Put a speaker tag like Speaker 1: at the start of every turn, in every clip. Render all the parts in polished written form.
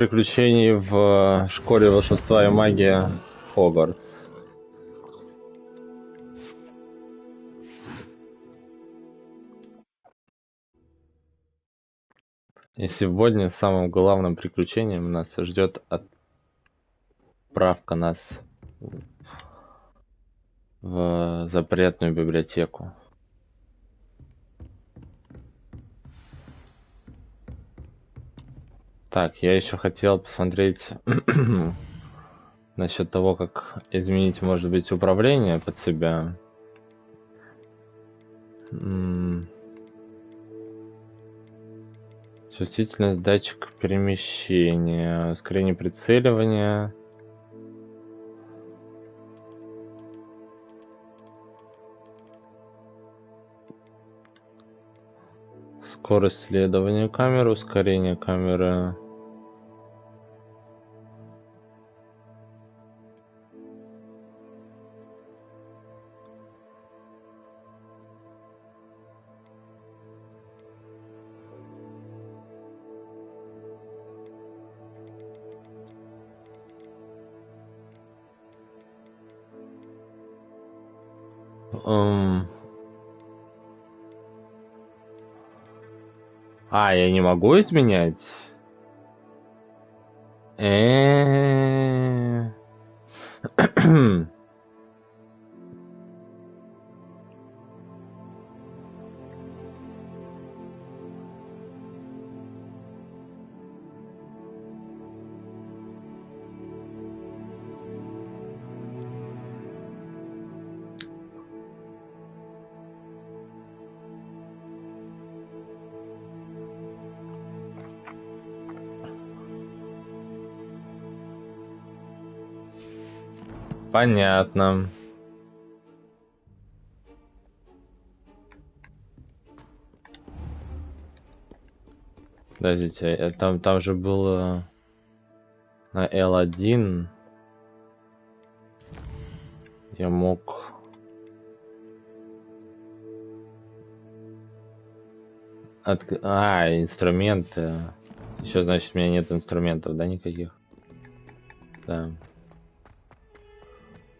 Speaker 1: Приключений в школе волшебства и магии Хогвартс. И сегодня самым главным приключением нас ждет отправка нас в запретную библиотеку. Так, я еще хотел посмотреть насчет того, как изменить, может быть, управление под себя. Чувствительность, датчик перемещения, ускорение прицеливания. Скорость следования камеры, ускорение камеры. Я не могу изменять? Понятно. Подождите, там же было на L1. Я мог... инструменты. Еще, значит, у меня нет инструментов, да, никаких? Да.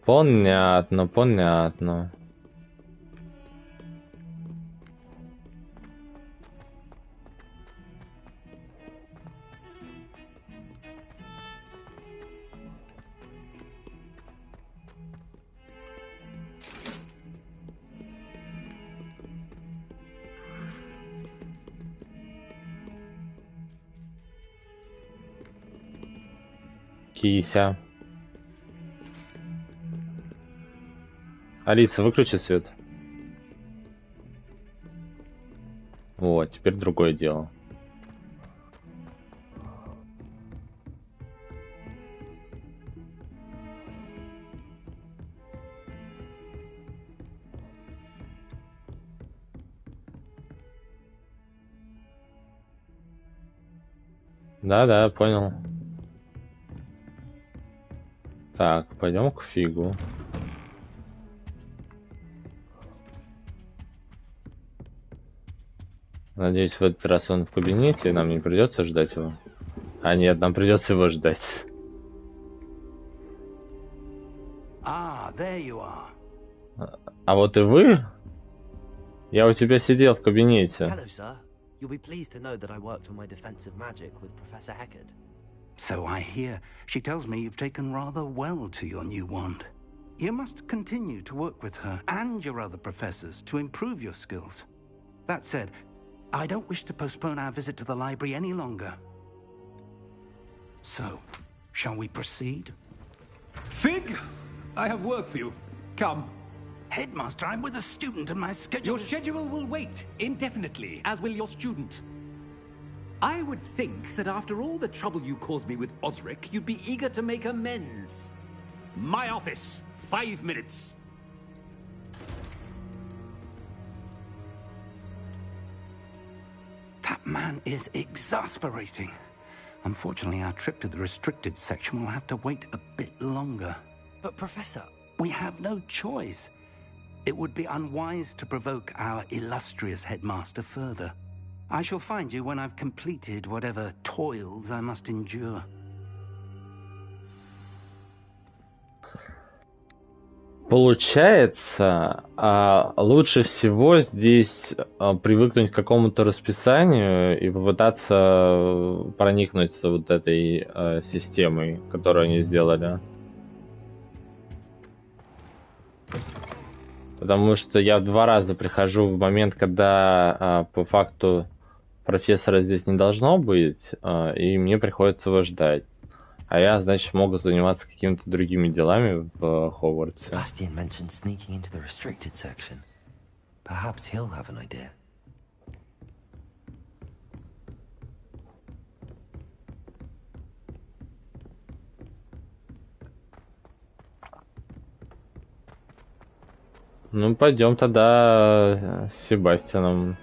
Speaker 1: Понятно, понятно. Кися. Алиса, выключи свет. Вот, теперь другое дело. Да, понял. Так, пойдем к Фигу. Надеюсь, в этот раз он в кабинете, и нам не придется ждать его. Нет, нам придется его ждать.
Speaker 2: There you are.
Speaker 1: А вот и вы? Я у тебя сидел в кабинете.
Speaker 3: Hello, sir. You'll be pleased to know that I worked on my defensive magic with Professor Heckard.
Speaker 2: So I hear. She tells me you've taken rather well to your new wand. You must continue to work with her and your other professors to improve your skills. That said, I don't wish to postpone our visit to the library any longer. So, shall we proceed?
Speaker 4: Fig, I have work for you. Come.
Speaker 2: Headmaster, I'm with a student and my schedule...
Speaker 4: Your schedule will wait indefinitely, as will your student. I would think that after all the trouble you caused me with Osric, you'd be eager to make amends. My office, 5 minutes.
Speaker 2: That man is exasperating. Unfortunately, our trip to the restricted section will have to wait a bit longer.
Speaker 3: But, Professor...
Speaker 2: We have no choice. It would be unwise to provoke our illustrious headmaster further. I shall find you when I've completed whatever toils I must endure.
Speaker 1: Получается, лучше всего здесь привыкнуть к какому-то расписанию и попытаться проникнуться вот этой системой, которую они сделали. Потому что я 2 раза прихожу в момент, когда по факту профессора здесь не должно быть, и мне приходится его ждать. А я, значит, могу заниматься какими-то другими делами в Хогвартсе.
Speaker 3: Sebastian mentioned sneaking into the restricted section. Perhaps he'll have an idea.
Speaker 1: Ну, пойдем тогда с Себастьяном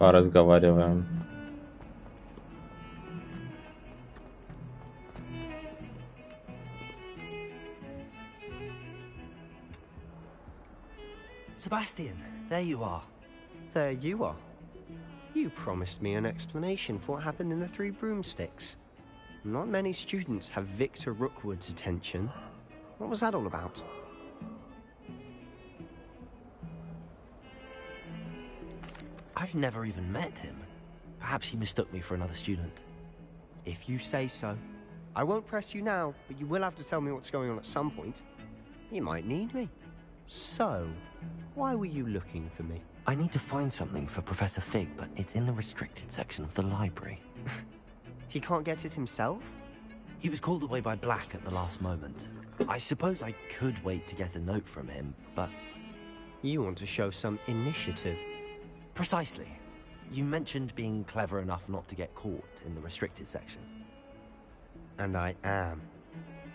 Speaker 1: поразговариваем.
Speaker 3: Sebastian, there you are.
Speaker 5: There you are. You promised me an explanation for what happened in the Three Broomsticks. Not many students have Victor Rookwood's attention. What was that all about?
Speaker 3: I've never even met him. Perhaps he mistook me for another student.
Speaker 5: If you say so. I won't press you now, but you will have to tell me what's going on at some point. You might need me. So, why were you looking for me?
Speaker 3: I need to find something for Professor Fig, but it's in the restricted section of the library.
Speaker 5: He can't get it himself?
Speaker 3: He was called away by Black at the last moment. I suppose I could wait to get a note from him, but...
Speaker 5: You want to show some initiative.
Speaker 3: Precisely. You mentioned being clever enough not to get caught in the restricted section.
Speaker 5: And I am.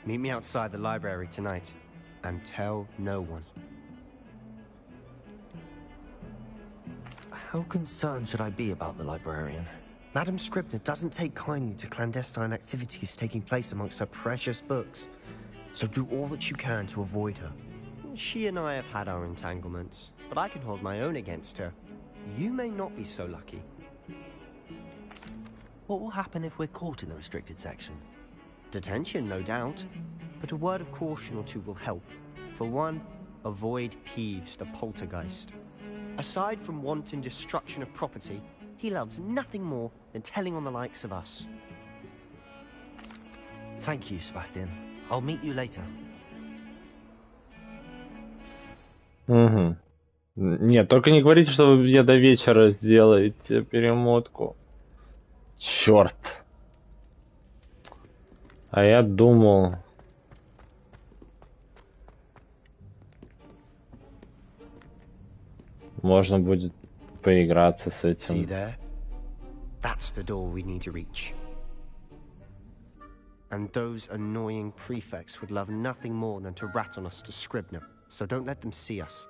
Speaker 5: Meet me outside the library tonight. And tell no one.
Speaker 3: How concerned should I be about the librarian?
Speaker 5: Madam Scribner doesn't take kindly to clandestine activities taking place amongst her precious books. So do all that you can to avoid her. She and I have had our entanglements, but I can hold my own against her. You may not be so lucky.
Speaker 3: What will happen if we're caught in the restricted section?
Speaker 5: Detention, no doubt. But a word of caution or two will help. For one, avoid Peeves, the poltergeist. Aside from wanton destruction of property, he loves nothing more than telling on the likes of us.
Speaker 3: Thank you, Sebastian. I'll meet you later.
Speaker 1: Угу. Нет, только не говорите, что вы мне до вечера сделаете перемотку. Черт. А я думал... Можно будет поиграться с этим.
Speaker 5: See there? That's the door we need to reach. And those annoying prefects would love nothing more than to rat on us to Scribner, so don't let them see us.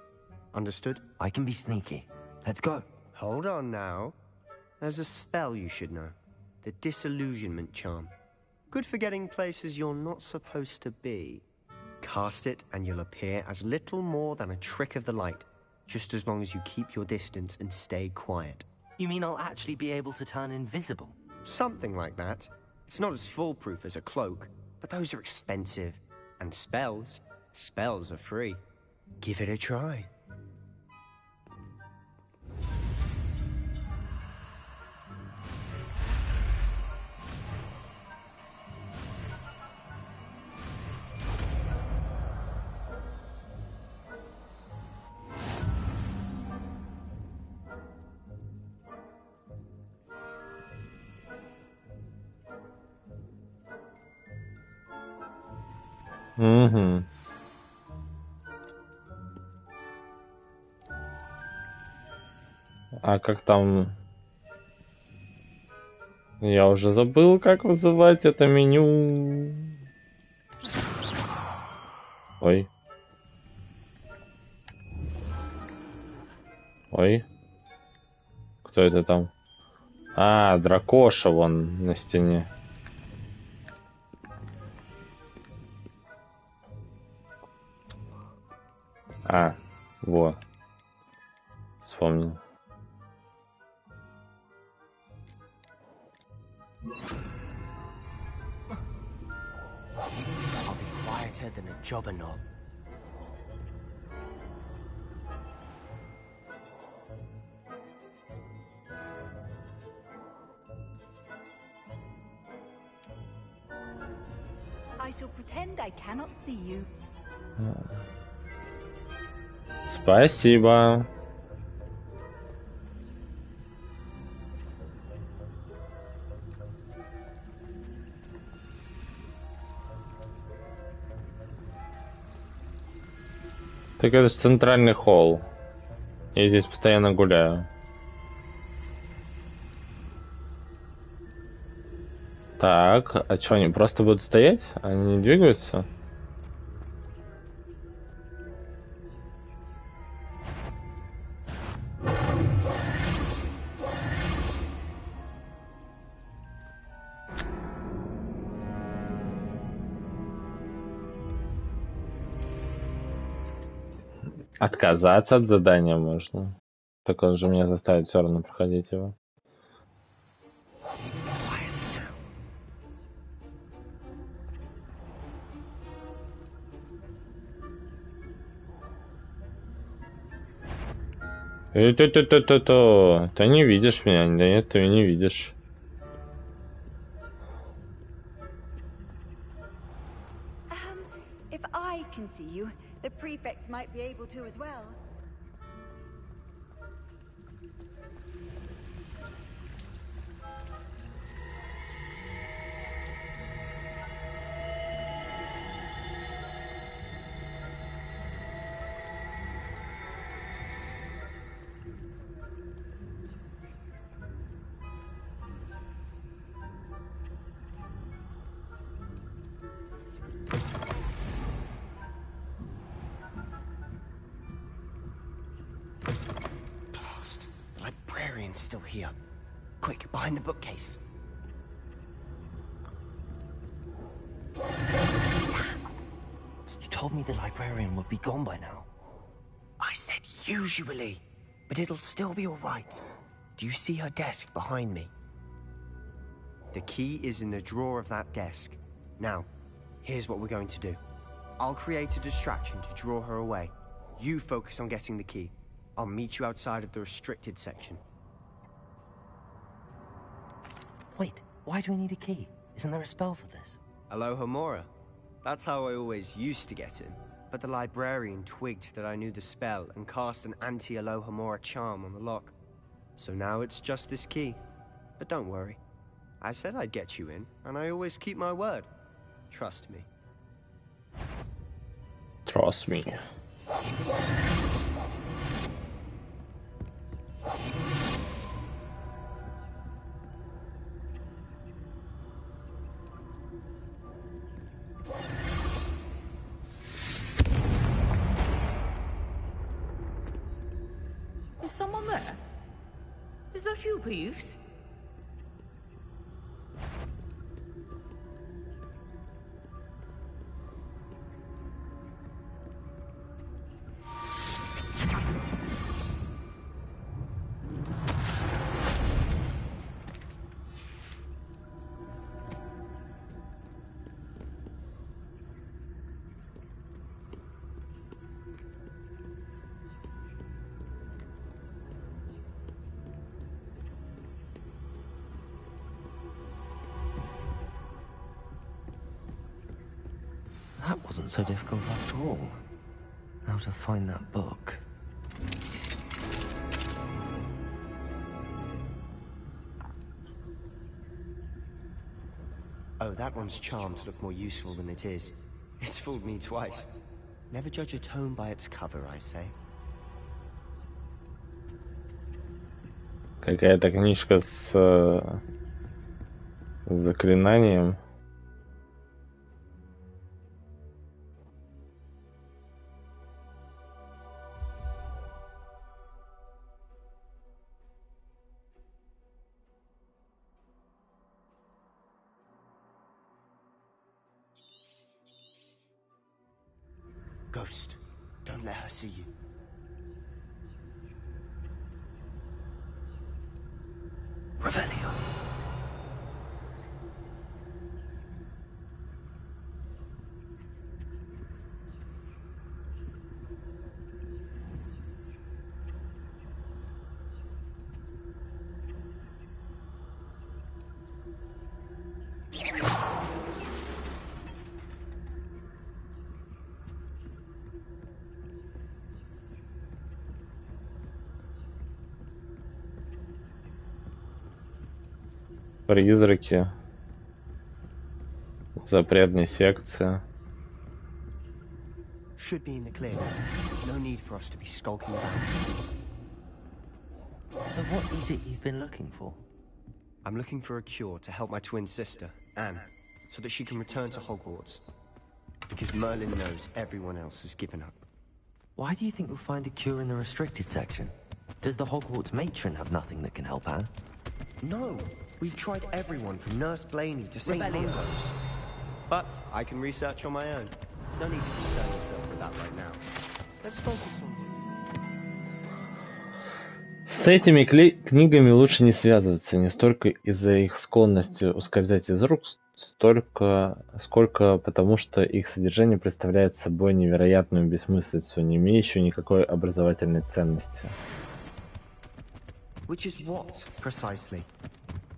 Speaker 5: Understood?
Speaker 3: I can be sneaky. Let's go.
Speaker 5: Hold on now. There's a spell you should know. The Disillusionment Charm. Good for getting places you're not supposed to be. Cast it and you'll appear as little more than a trick of the light, just as long as you keep your distance and stay quiet.
Speaker 3: You mean I'll actually be able to turn invisible?
Speaker 5: Something like that. It's not as foolproof as a cloak, but those are expensive. And spells are free. Give it a try.
Speaker 1: Угу. А как там... Я уже забыл, как вызывать это меню. Ой. Ой. Кто это там? А, дракоша вон на стене. А, вот. Вспомнил.
Speaker 5: I'll be quieter than a jobberknoll.
Speaker 6: I shall pretend I cannot see you.
Speaker 1: Спасибо. Так это же центральный холл. Я здесь постоянно гуляю. Так, а что, они просто будут стоять? Они не двигаются? Отказаться от задания можно. Так он же меня заставит все равно проходить его. Ты не видишь меня, нет, ты не видишь.
Speaker 6: If I can see you, the prefects might be able to as well.
Speaker 5: Blast. The librarian's still here. Quick, behind the bookcase.
Speaker 3: You told me the librarian would be gone by now.
Speaker 5: I said usually, but it'll still be all right. Do you see her desk behind me? The key is in the drawer of that desk. Now, here's what we're going to do. I'll create a distraction to draw her away. You focus on getting the key. I'll meet you outside of the restricted section.
Speaker 3: Wait, why do we need a key? Isn't there a spell for this?
Speaker 5: Alohomora. That's how I always used to get in. But the librarian twigged that I knew the spell and cast an anti-Alohomora charm on the lock. So now it's just this key. But don't worry. I said I'd get you in, and I always keep my word. Trust me.
Speaker 1: Trust me.
Speaker 7: Is someone there? Is that you, Peeves?
Speaker 3: That wasn't so difficult after all. Now to find that book.
Speaker 5: Oh, that one's charmed to look more useful than it is. It's fooled me twice. Never judge a tome by its cover, I say.
Speaker 1: Какая-то книжка с заклинанием.
Speaker 5: Ghost, don't let her see you.
Speaker 3: Revelio.
Speaker 1: Призраки. Запретной секции.
Speaker 5: Should be in the clear. No need for us to be skulking about.
Speaker 3: So what is it you've been looking for?
Speaker 5: I'm looking for a cure to help my twin sister, Anne, so that she can return to Hogwarts. Because Merlin knows everyone else has given up.
Speaker 3: Why do you think we'll find a cure in the restricted section? Does the Hogwarts matron have nothing that can help Anne?
Speaker 5: No, we've tried everyone from Nurse Blaney to St. Mungo's. But I can research on my own. No need to concern yourself with that right now. Let's focus on...
Speaker 1: С этими книгами лучше не связываться, не столько из-за их склонности ускользать из рук, сколько потому, что их содержание представляет собой невероятную бессмыслицу, не имеющую никакой образовательной ценности.
Speaker 5: Which is what, precisely?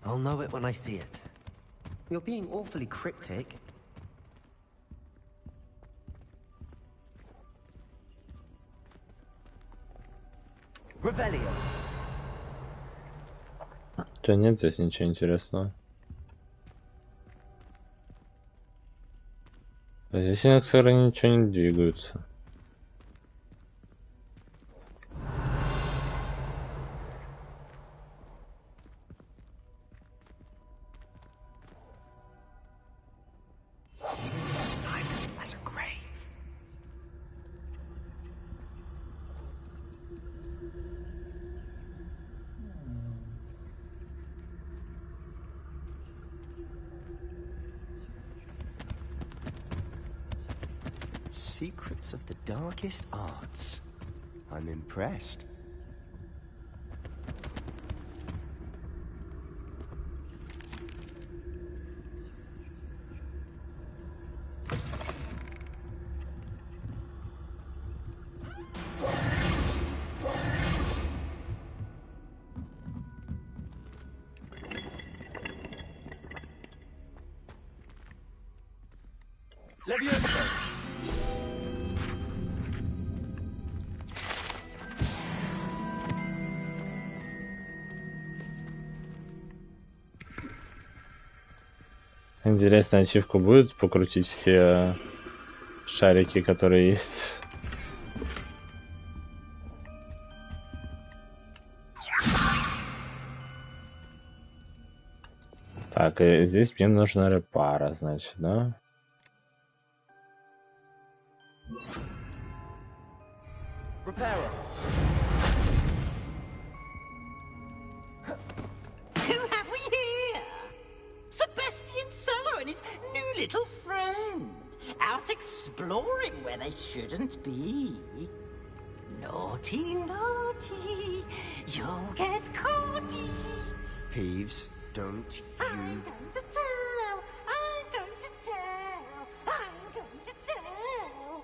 Speaker 3: I'll know it when I see it.
Speaker 5: You're being awfully cryptic.
Speaker 3: Revelio.
Speaker 1: Да нет здесь ничего интересного. Здесь иногда ничего не двигаются.
Speaker 5: Secrets of the darkest arts. I'm impressed.
Speaker 1: Интересно, ачивку будет покрутить все шарики, которые есть. Так, и здесь мне нужна репара, значит, да?
Speaker 3: Reparo.
Speaker 7: Who have we here? Sebastian Sallow and his new little friend. Out exploring where they shouldn't be. Naughty, naughty. You'll get caughty.
Speaker 5: Peeves, don't
Speaker 7: I'm
Speaker 5: you...
Speaker 7: going to tell. I'm going to tell. I'm going to tell.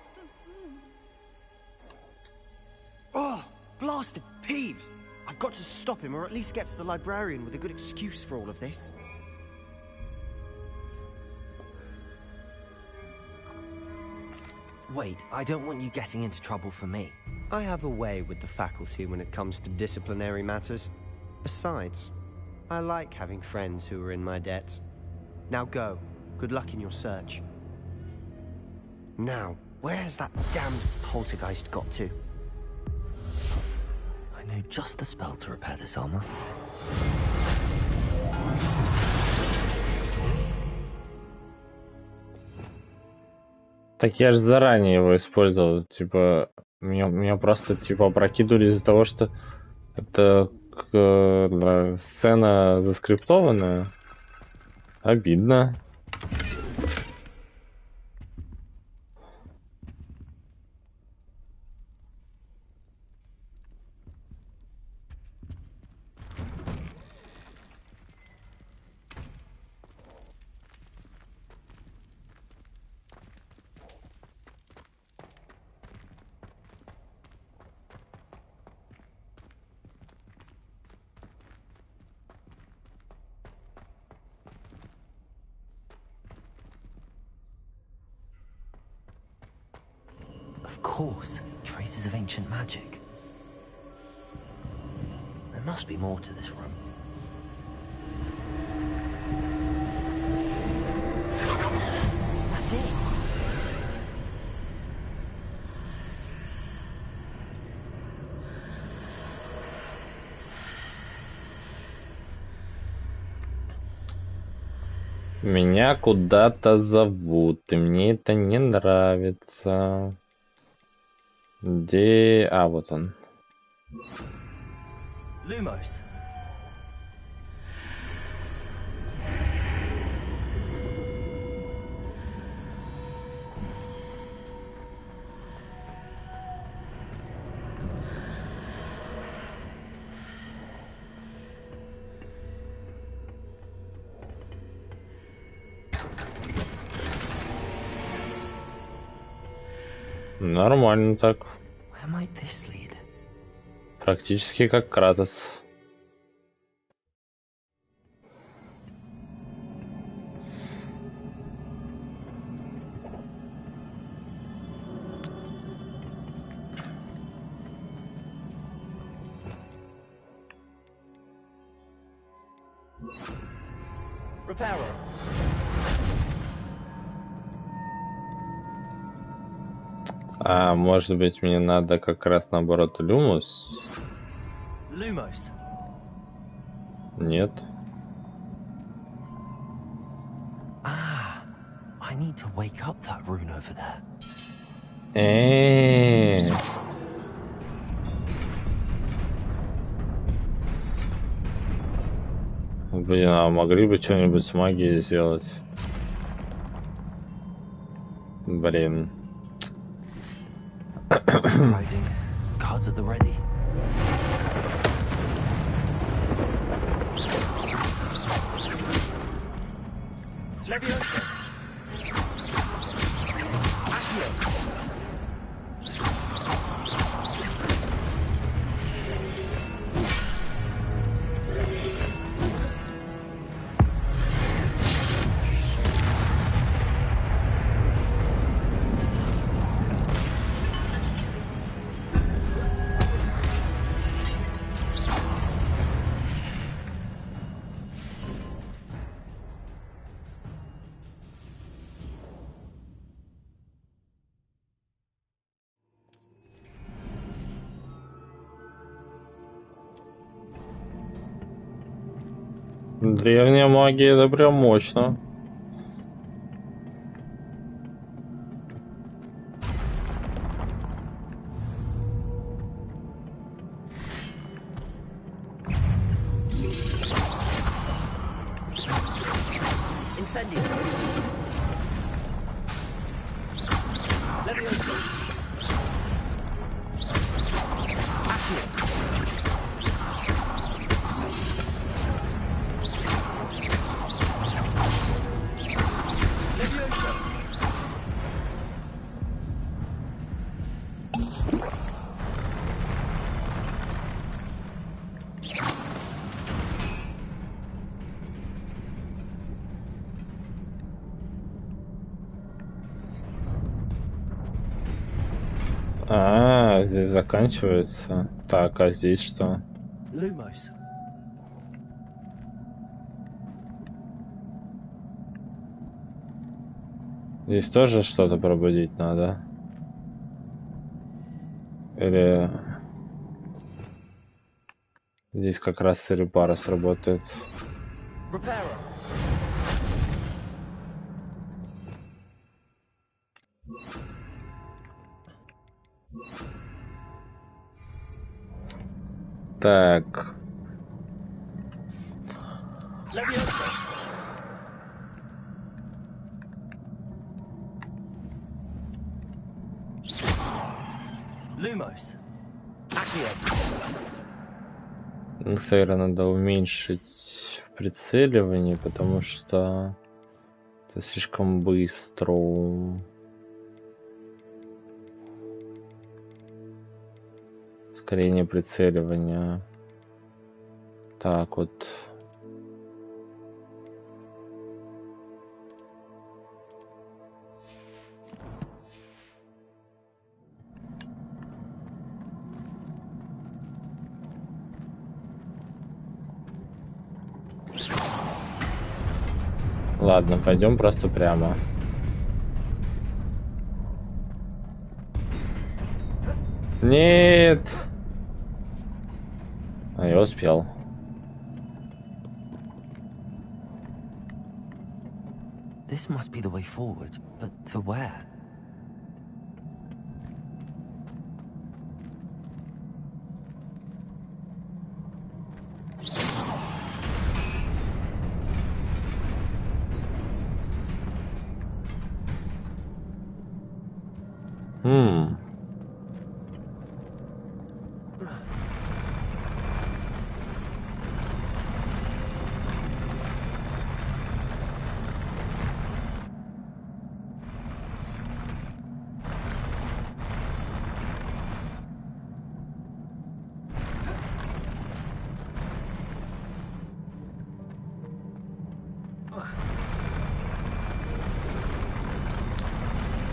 Speaker 5: Oh, blasted Peeves! I've got to stop him, or at least get to the librarian with a good excuse for all of this.
Speaker 3: Wait, I don't want you getting into trouble for me.
Speaker 5: I have a way with the faculty when it comes to disciplinary matters. Besides, I like having friends who are in my debt. Now go. Good luck in your search. Now, where has that damned poltergeist got to?
Speaker 3: I know just the spell to repair this armor.
Speaker 1: Так я же заранее его использовал, типа, меня просто, типа, опрокидывали из-за того, что это сцена заскриптованная. Обидно.
Speaker 3: Of course, traces of ancient magic. There must be more to this room.
Speaker 1: Меня куда-то зовут, и мне это не нравится. Где... А, вот он.
Speaker 3: Lumos.
Speaker 1: Нормально так.
Speaker 3: Where might this lead?
Speaker 1: Практически как Кратос.
Speaker 3: Reparo.
Speaker 1: А, может быть, мне надо как раз наоборот Люмус?
Speaker 3: Lumos.
Speaker 1: Нет.
Speaker 3: Ah, I need to wake up that rune over there.
Speaker 1: Блин, а могли бы что-нибудь с магией сделать? Блин.
Speaker 3: Not surprising. Cards at the ready. Leviosa. Accio.
Speaker 1: Древняя магия, это прям мощно.
Speaker 3: Incendio. Leviosa. Accio. Leviosa.
Speaker 1: А, здесь заканчивается. Так, а здесь что?
Speaker 3: Lumos.
Speaker 1: Здесь тоже что-то пробудить надо? Или... Здесь как раз Серебара сработает.
Speaker 3: Reparo.
Speaker 1: Так.
Speaker 3: Leviosa. Lumos. Accio.
Speaker 1: Ну, кстати, надо уменьшить в прицеливании, потому что это слишком быстро. Ускорение прицеливания. Так вот. Ладно, пойдем просто прямо. Нет! А я успел.
Speaker 3: This must be the way forward, but to where?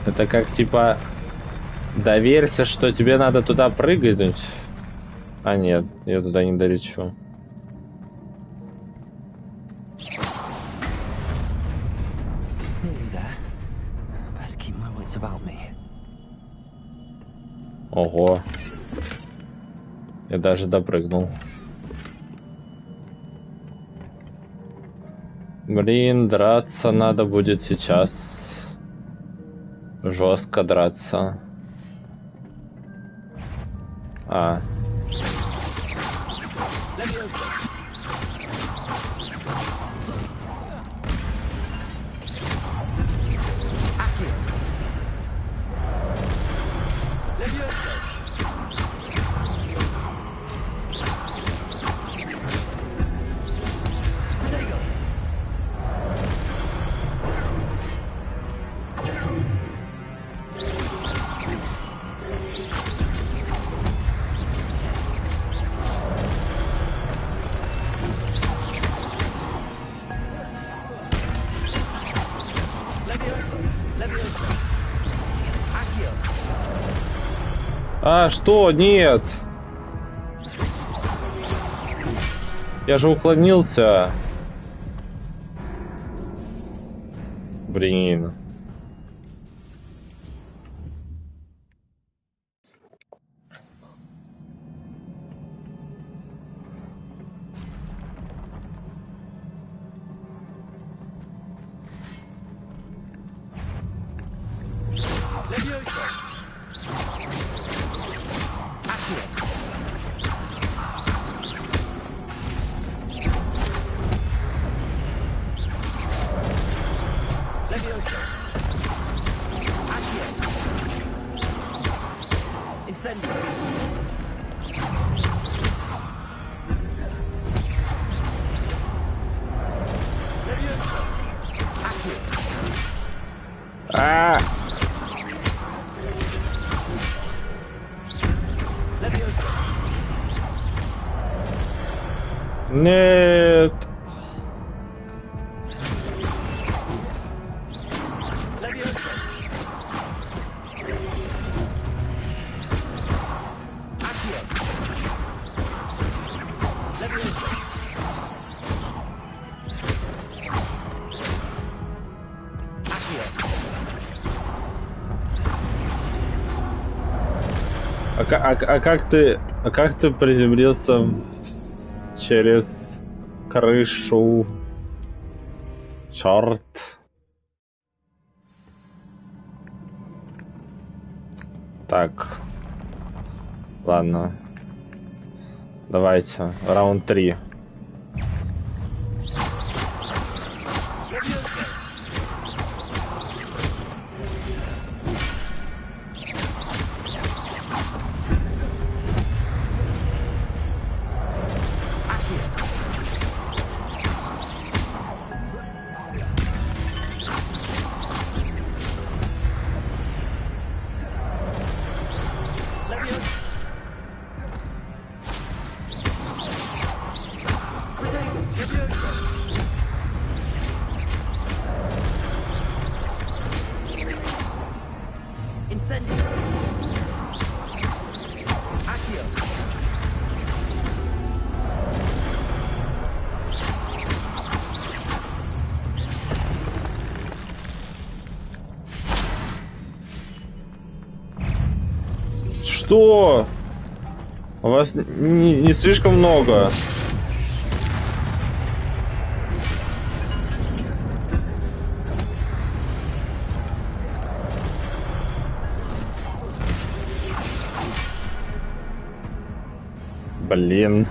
Speaker 1: Это как типа доверься, что тебе надо туда прыгать. А нет, я туда не долечу. Ого. Я даже допрыгнул. Блин, драться надо будет сейчас. Жестко драться. А. А, что? Нет! Я же уклонился. Блин. Нет. А как ты приземлился через крышу? Черт. Так. Ладно. Давайте. Раунд 3. Что? У вас не слишком много. Блин.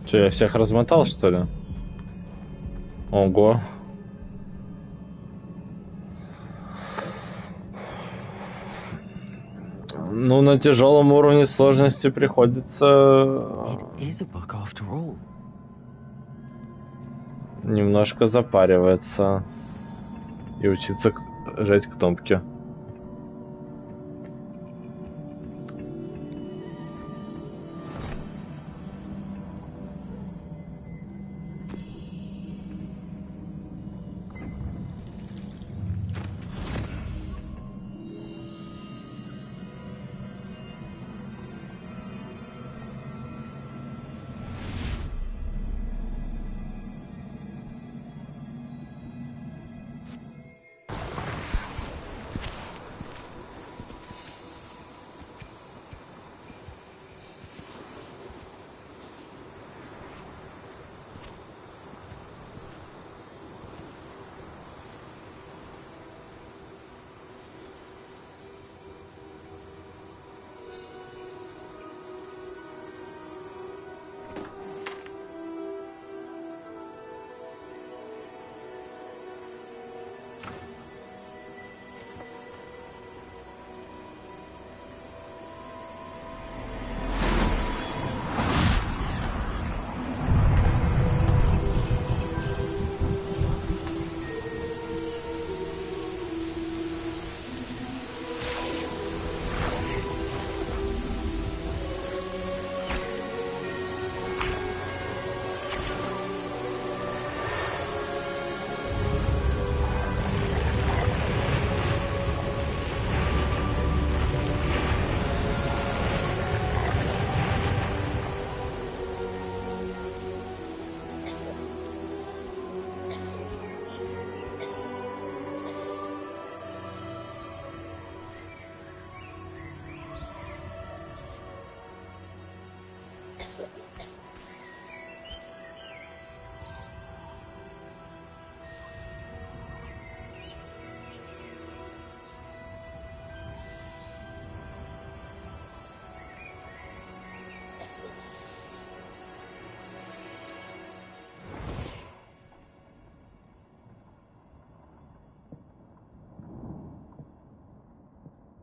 Speaker 1: Че, я всех размотал, что ли? Ого. Ну, на тяжелом уровне сложности приходится немножко запариваться и учиться жать кнопки.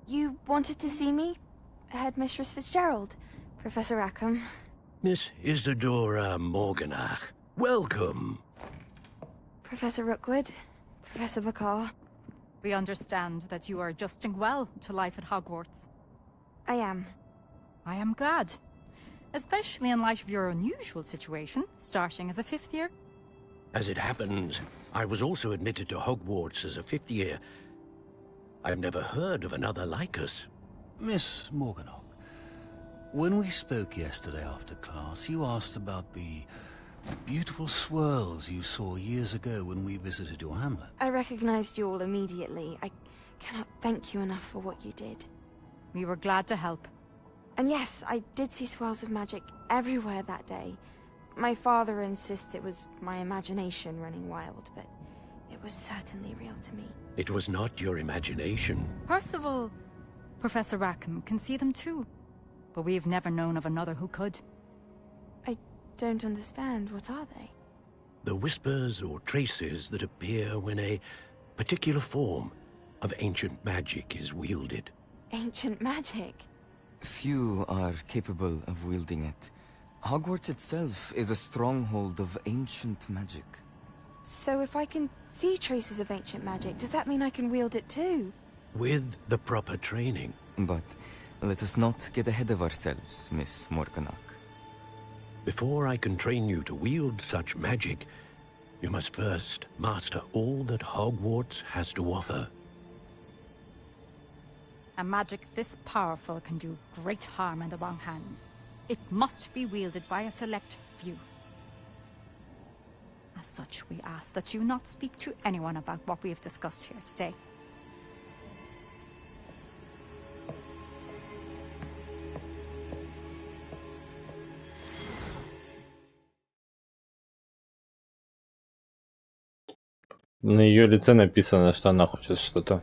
Speaker 8: You wanted to see me? Headmistress Fitzgerald? Professor Rackham?
Speaker 9: Miss Isadora Morganach, welcome.
Speaker 8: Professor Rookwood? Professor Bakar?
Speaker 10: We understand that you are adjusting well to life at Hogwarts.
Speaker 8: I am.
Speaker 10: I am glad. Especially in light of your unusual situation, starting as a 5th year.
Speaker 9: As it happens, I was also admitted to Hogwarts as a 5th year. I've never heard of another like us.
Speaker 11: Miss Morganach, when we spoke yesterday after class, you asked about the beautiful swirls you saw years ago when we visited your hamlet.
Speaker 8: I recognized you all immediately. I cannot thank you enough for what you did.
Speaker 10: We were glad to help.
Speaker 8: And yes, I did see swirls of magic everywhere that day. My father insists it was my imagination running wild, but it was certainly real to me.
Speaker 9: It was not your imagination.
Speaker 10: Percival, Professor Rackham can see them too. But we've never known of another who could.
Speaker 8: I don't understand. What are they?
Speaker 9: The whispers or traces that appear when a particular form of ancient magic is wielded.
Speaker 8: Ancient magic?
Speaker 12: Few are capable of wielding it. Hogwarts itself is a stronghold of ancient magic.
Speaker 8: So if I can see traces of ancient magic, does that mean I can wield it too?
Speaker 9: With the proper training.
Speaker 12: But let us not get ahead of ourselves, Miss Morganach.
Speaker 9: Before I can train you to wield such magic, you must first master all that Hogwarts has to offer.
Speaker 10: A magic this powerful can do great harm in the wrong hands. It must be wielded by a select few. As such, we ask that you not speak to anyone about what we have discussed here today.
Speaker 1: На ее лице написано, что она хочет что-то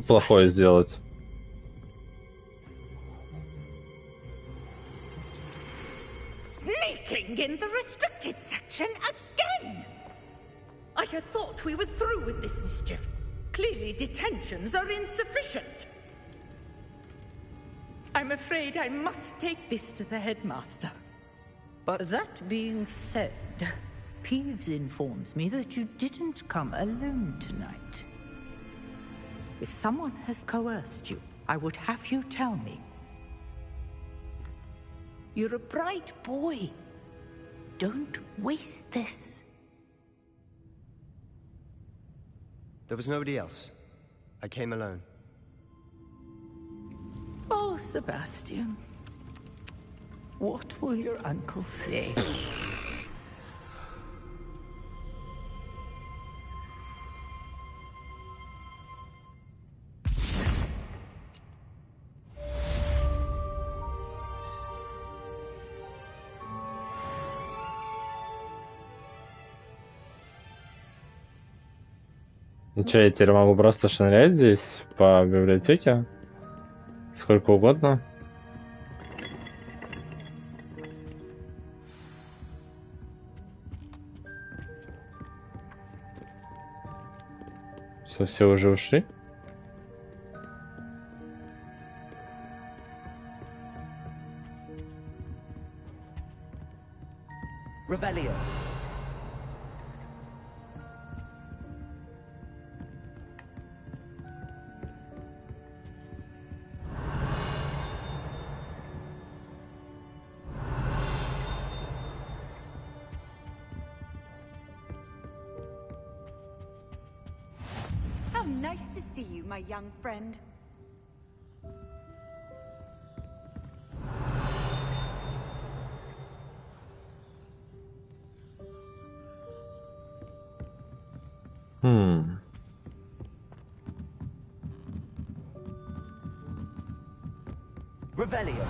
Speaker 1: плохое сделать.
Speaker 7: Sneaking in the restricted section again! I had thought we were through with this mischief. Clearly detentions are insufficient. I'm afraid I must take this to the headmaster.
Speaker 13: But that being said, Peeves informs me that you didn't come alone tonight. If someone has coerced you, I would have you tell me. You're a bright boy. Don't waste this.
Speaker 5: There was nobody else. I came alone.
Speaker 13: Oh, Sebastian. What will your uncle say?
Speaker 1: Ну что, я теперь могу просто шнырять здесь по библиотеке? Сколько угодно? Что, все уже ушли?
Speaker 3: Revelio.
Speaker 6: How nice to see you, my young friend.
Speaker 3: Revelio.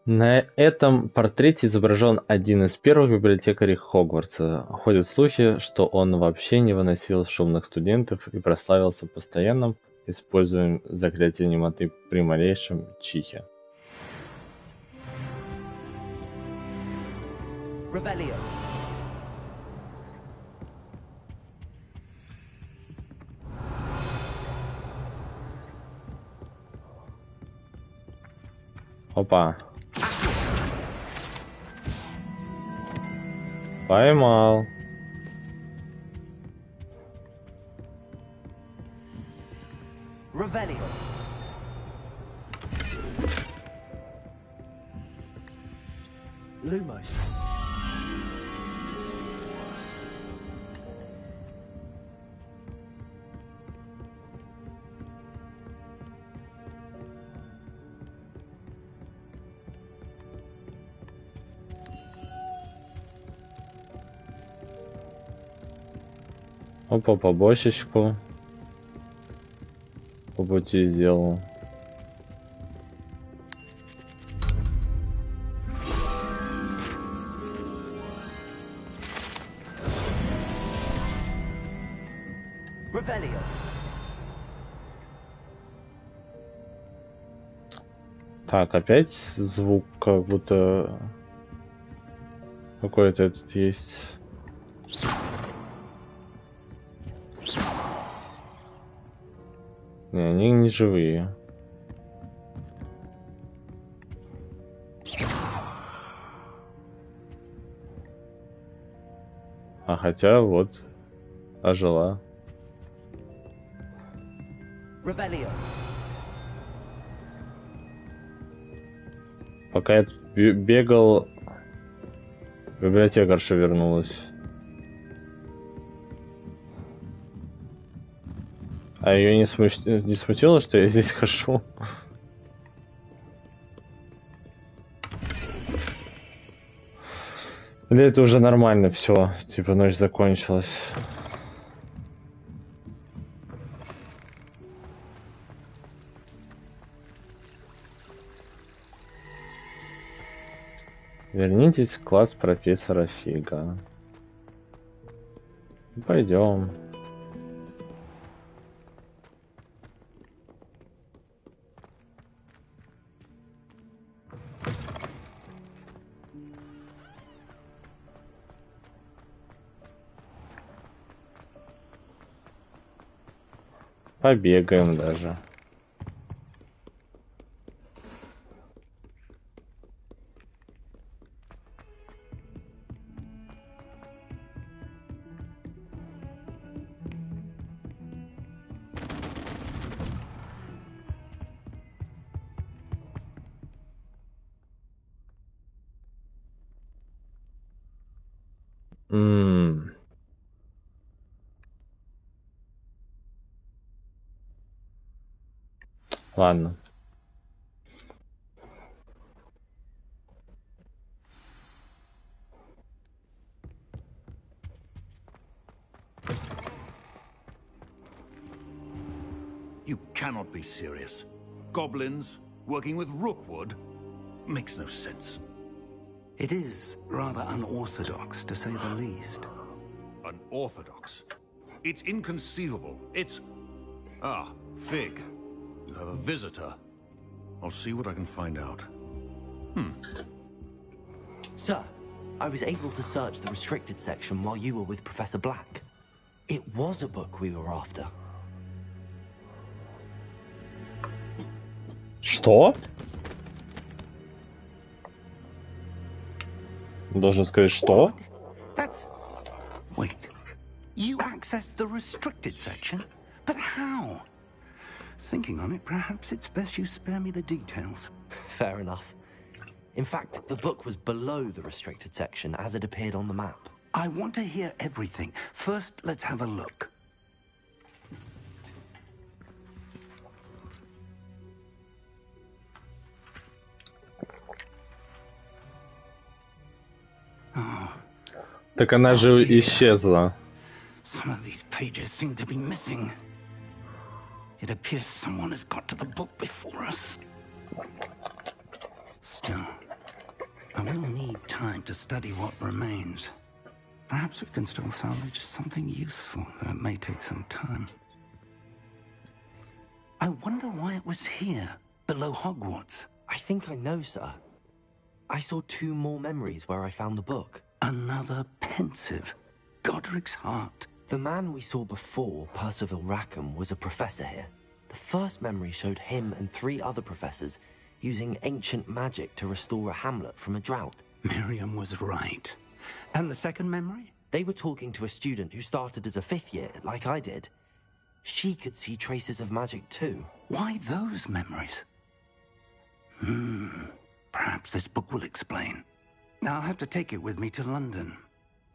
Speaker 1: На этом портрете изображен один из первых библиотекарей Хогвартса. Ходят слухи, что он вообще не выносил шумных студентов и прославился постоянным использованием заклятия немоты при малейшем чихе.
Speaker 3: Revelio.
Speaker 1: Опа. Поймал.
Speaker 3: Revelio. Lumos.
Speaker 1: Опа, побочечку по пути сделал. Так, опять звук, как будто какой-то этот есть. Не, они не живые. А хотя вот ожила. Пока я тут бегал, библиотекарша вернулась. А ее не смутило, что я здесь хожу? Или это уже нормально, все, типа ночь закончилась. Вернитесь в класс профессора Фига. Пойдем. Побегаем даже. Ладно.
Speaker 11: You cannot be serious. Goblins working with Rookwood makes no sense.
Speaker 2: It is rather unorthodox, to say the least.
Speaker 11: Unorthodox? It's inconceivable. It's... Ah, Fig. You have a visitor. I'll see what I can find out.
Speaker 3: Sir, I was able to search the restricted section while you were with Professor Black. It was a book we were after.
Speaker 1: Что? Должен сказать, что?
Speaker 2: That's... Wait. You accessed the restricted section? But how? Thinking on it, perhaps it's best you spare me the details.
Speaker 3: Fair enough. In fact, the book was below the restricted section as it appeared on the map.
Speaker 2: I want to hear everything. First, let's have a look.
Speaker 1: Так она же исчезла.
Speaker 2: Some of these pages seem to be missing. It appears someone has got to the book before us. Still, I will need time to study what remains. Perhaps we can still salvage something useful, though it may take some time. I wonder why it was here, below Hogwarts.
Speaker 3: I think I know, sir. I saw 2 more memories where I found the book.
Speaker 2: Another pensive. Godric's heart.
Speaker 3: The man we saw before, Percival Rackham, was a professor here. The first memory showed him and 3 other professors using ancient magic to restore a hamlet from a drought.
Speaker 2: Miriam was right. And the second memory?
Speaker 3: They were talking to a student who started as a 5th year, like I did. She could see traces of magic too.
Speaker 2: Why those memories? Perhaps this book will explain. I'll have to take it with me to London.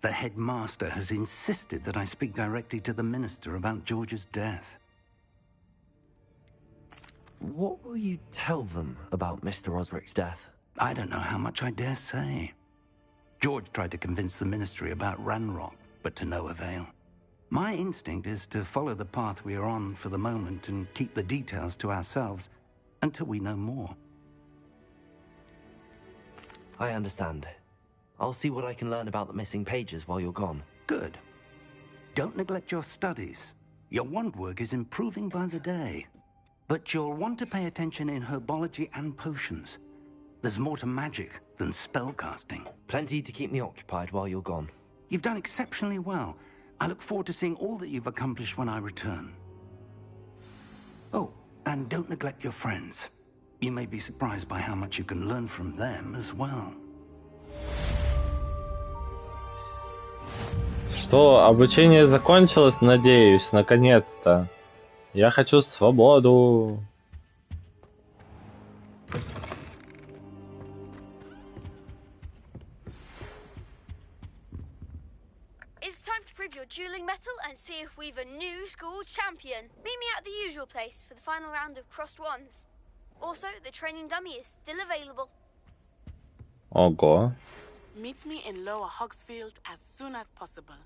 Speaker 2: The headmaster has insisted that I speak directly to the minister about George's death.
Speaker 3: What will you tell them about Mr. Osric's death?
Speaker 2: I don't know how much I dare say. George tried to convince the ministry about Ranrock, but to no avail. My instinct is to follow the path we are on for the moment and keep the details to ourselves until we know more.
Speaker 3: I understand. I'll see what I can learn about the missing pages while you're gone.
Speaker 2: Good. Don't neglect your studies. Your wand work is improving by the day. But you'll want to pay attention in herbology and potions. There's more to magic than spellcasting.
Speaker 3: Plenty to keep me occupied while you're gone.
Speaker 2: You've done exceptionally well. I look forward to seeing all that you've accomplished when I return. Oh, and don't neglect your friends. You may be surprised by how much you can learn from them as well.
Speaker 1: Что, обучение закончилось, надеюсь, наконец-то. Я хочу свободу.
Speaker 14: It's time to prove your dueling mettle and see if we've a new school champion. Meet me at the usual place for the final round of crossed wands. Also, the training dummy is still available.
Speaker 1: Ого.
Speaker 15: Meet me in Lower Hogsfield as soon as possible.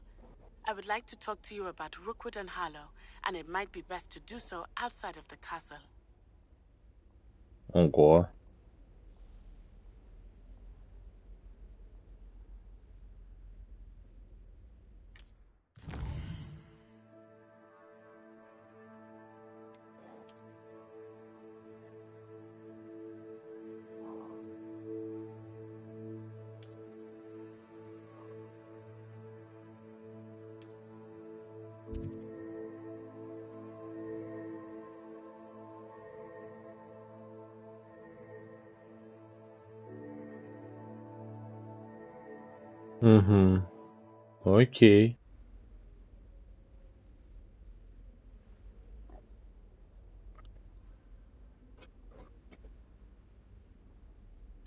Speaker 15: I would like to talk to you about Rookwood and Harlow, and it might be best to do so outside of the castle.
Speaker 1: Ого. Угу. Окей.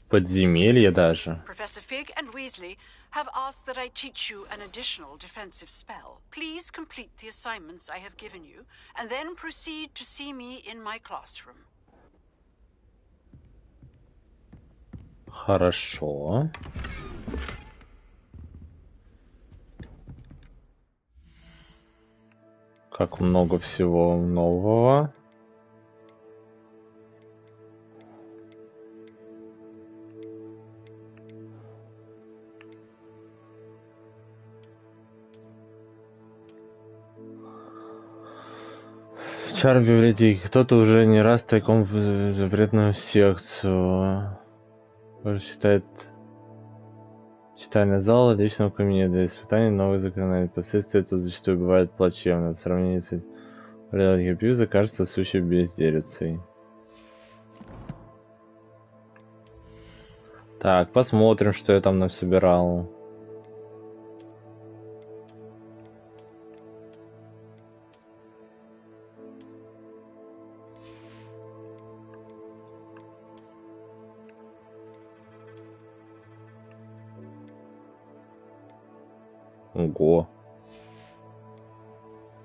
Speaker 1: Подземелье даже.
Speaker 16: Professor Fig and Weasley have asked that I teach you an additional defensive spell. Please complete the assignments I have given you, and then proceed to see me in my classroom.
Speaker 1: Хорошо. Как много всего нового. Чар в библиотеке. Кто-то уже не раз тайком в запретную секцию. Считает читальный зал личного кабинета для испытаний новых заклинаний. Последствия это зачастую бывает плачевно. В сравнении с гипноза кажется сущей безделицей. Так, посмотрим, что я там насобирал. Ого.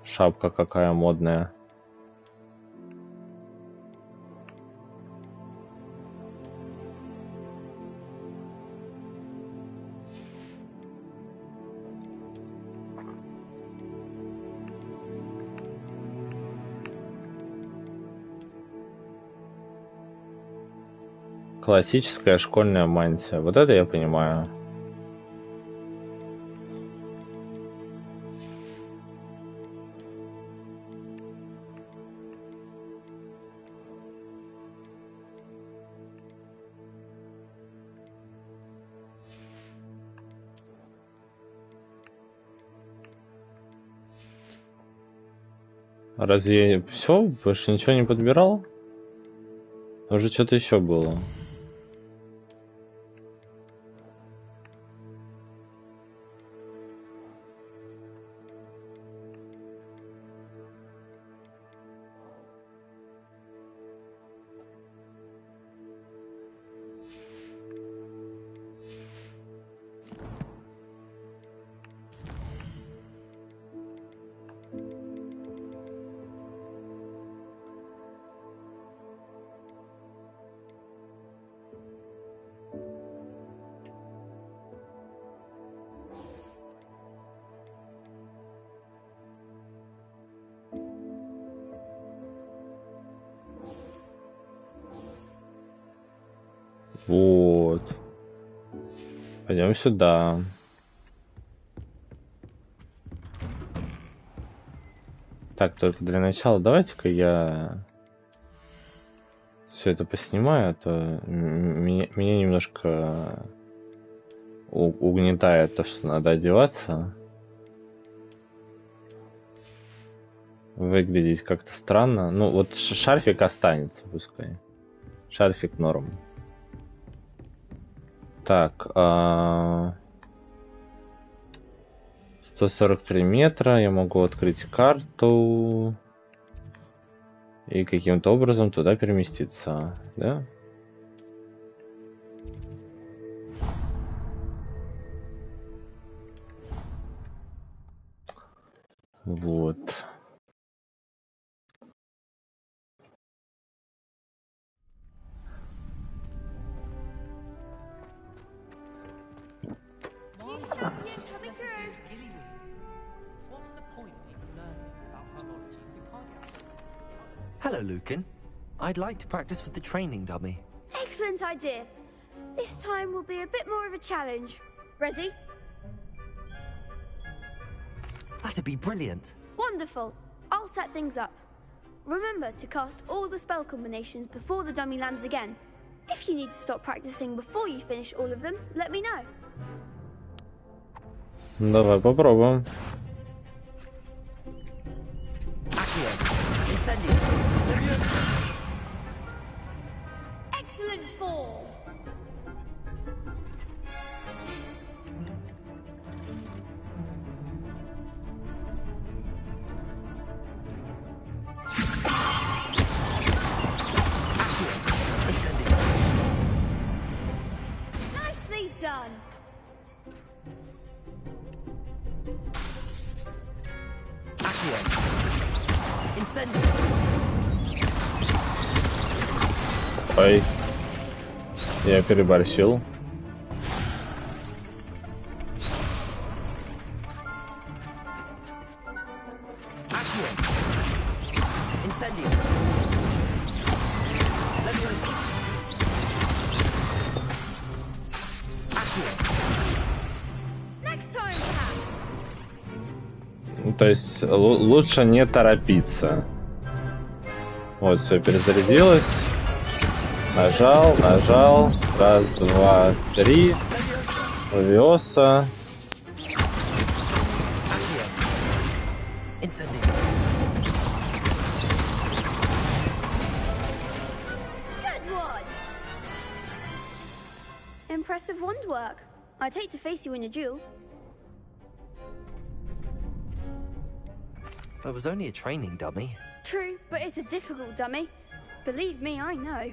Speaker 1: Шапка какая модная. Классическая школьная мантия. Вот это я понимаю. Разве я все? Больше ничего не подбирал? Уже что-то еще было. Вот. Пойдем сюда. Так, только для начала давайте-ка я все это поснимаю, а то меня немножко угнетает то, что надо одеваться. Выглядеть как-то странно. Ну, вот шарфик останется, пускай. Шарфик норм. Так, 143 метра. Я могу открыть карту и каким-то образом туда переместиться, да? Вот.
Speaker 3: Hello, Lucan. I'd like to practice with the training dummy.
Speaker 14: Excellent idea. This time will be a bit more of a challenge. Ready?
Speaker 3: That'd be brilliant.
Speaker 14: Wonderful. I'll set things up. Remember to cast all the spell combinations before the dummy lands again. If you need to stop practicing before you finish all of them, let me know.
Speaker 1: Давай попробуем.
Speaker 14: Excellent form. Nicely done.
Speaker 1: Ой, я переборщил. Ну, то есть лучше не торопиться. Вот, все перезарядилось. Нажал. Раз, два, три. Левиоса.
Speaker 14: Impressive wand work. I'd hate to face you in a duel.
Speaker 3: It was only a training dummy.
Speaker 14: True, but it's a difficult dummy. Believe me, I know.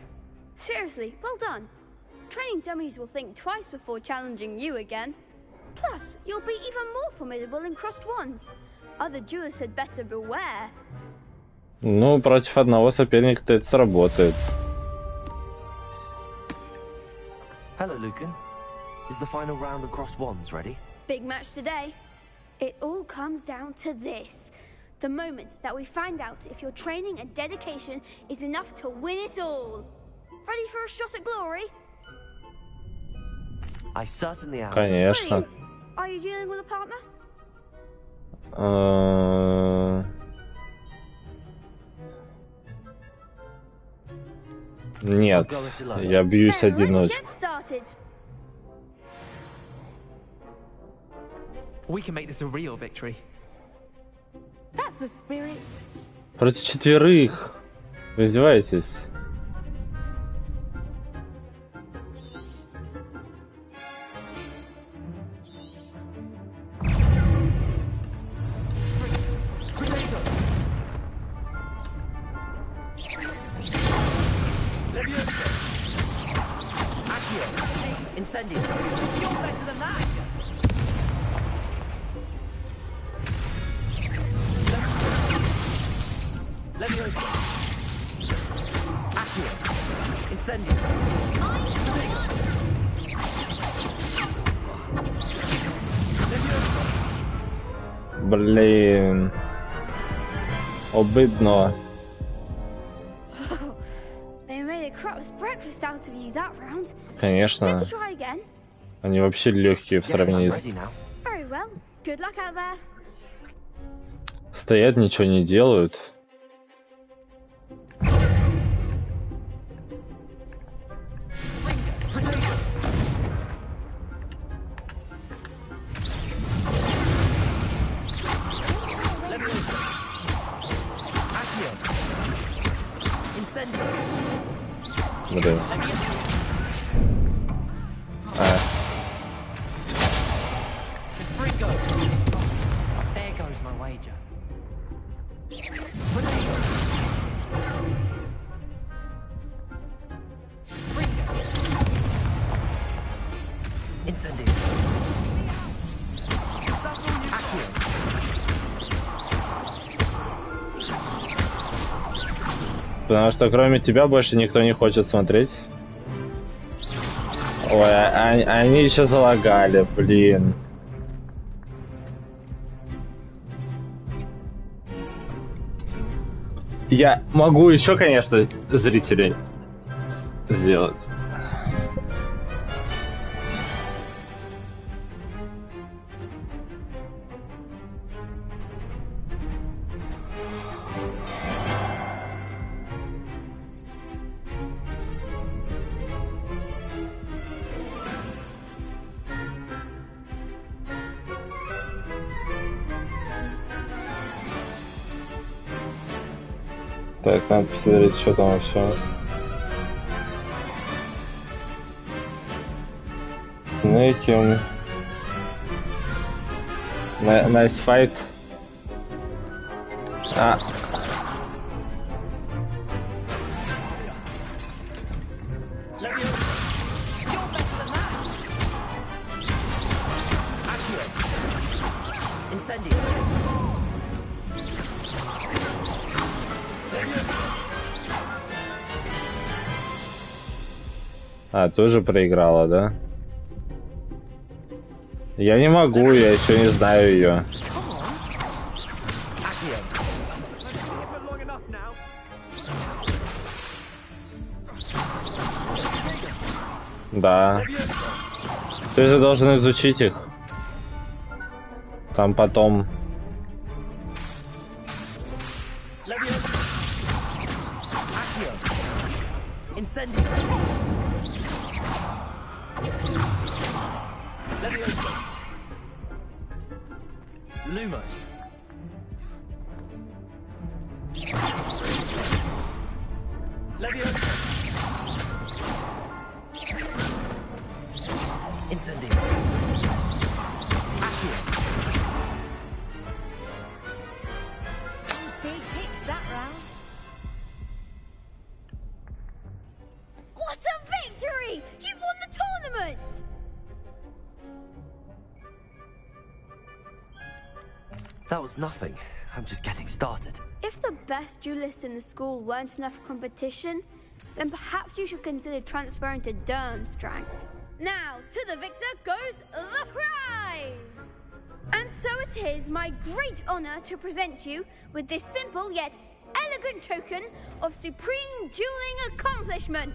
Speaker 14: Seriously, well done. Training dummies will think twice before challenging you again. Plus, you'll be even more formidable in crossed wands. Other duelists had better beware.
Speaker 1: Ну, против одного соперника-то это сработает.
Speaker 3: Hello, Lucan. Is the final round of crossed wands ready?
Speaker 14: Big match today. It all comes down to this. The moment that we find out if your training and dedication is enough to win it all. Ready for a shot at glory?
Speaker 3: I certainly am.
Speaker 1: Конечно.
Speaker 14: Are you dealing with a partner?
Speaker 1: Нет, я бьюсь одиночку.
Speaker 17: We can make this a real victory.
Speaker 7: That's the spirit.
Speaker 1: Против четверых. Вы издеваетесь?
Speaker 3: Incendio.
Speaker 7: You're better than that.
Speaker 3: Leviosa. Accio. Incendio.
Speaker 1: Блин. Обидно.
Speaker 14: They made a crop was breakfast out of you that round.
Speaker 1: Конечно.
Speaker 14: Let's try again.
Speaker 1: Они вообще легкие в сравнении с...
Speaker 14: Very well. Good luck out there.
Speaker 1: Стоят, ничего не делают. Блин.
Speaker 3: There goes my wager. Incendio.
Speaker 1: Потому что кроме тебя больше никто не хочет смотреть. Ой, они еще залагали, блин. Я могу еще, конечно, зрителей сделать. Так, надо посмотреть, что там вообще. Снеки. Nice fight. А. А, тоже проиграла, да? Я не могу, я еще не знаю ее. Да. Ты же должен изучить их. Там потом...
Speaker 3: Lumos. Incendio.
Speaker 6: Some big hits that round.
Speaker 14: What a victory! You've won the tournament!
Speaker 3: That was nothing. I'm just getting started.
Speaker 14: If the best duelists in the school weren't enough competition, then perhaps you should consider transferring to Durmstrang. Now, to the victor goes the prize! And so it is my great honor to present you with this simple yet elegant token of supreme dueling accomplishment.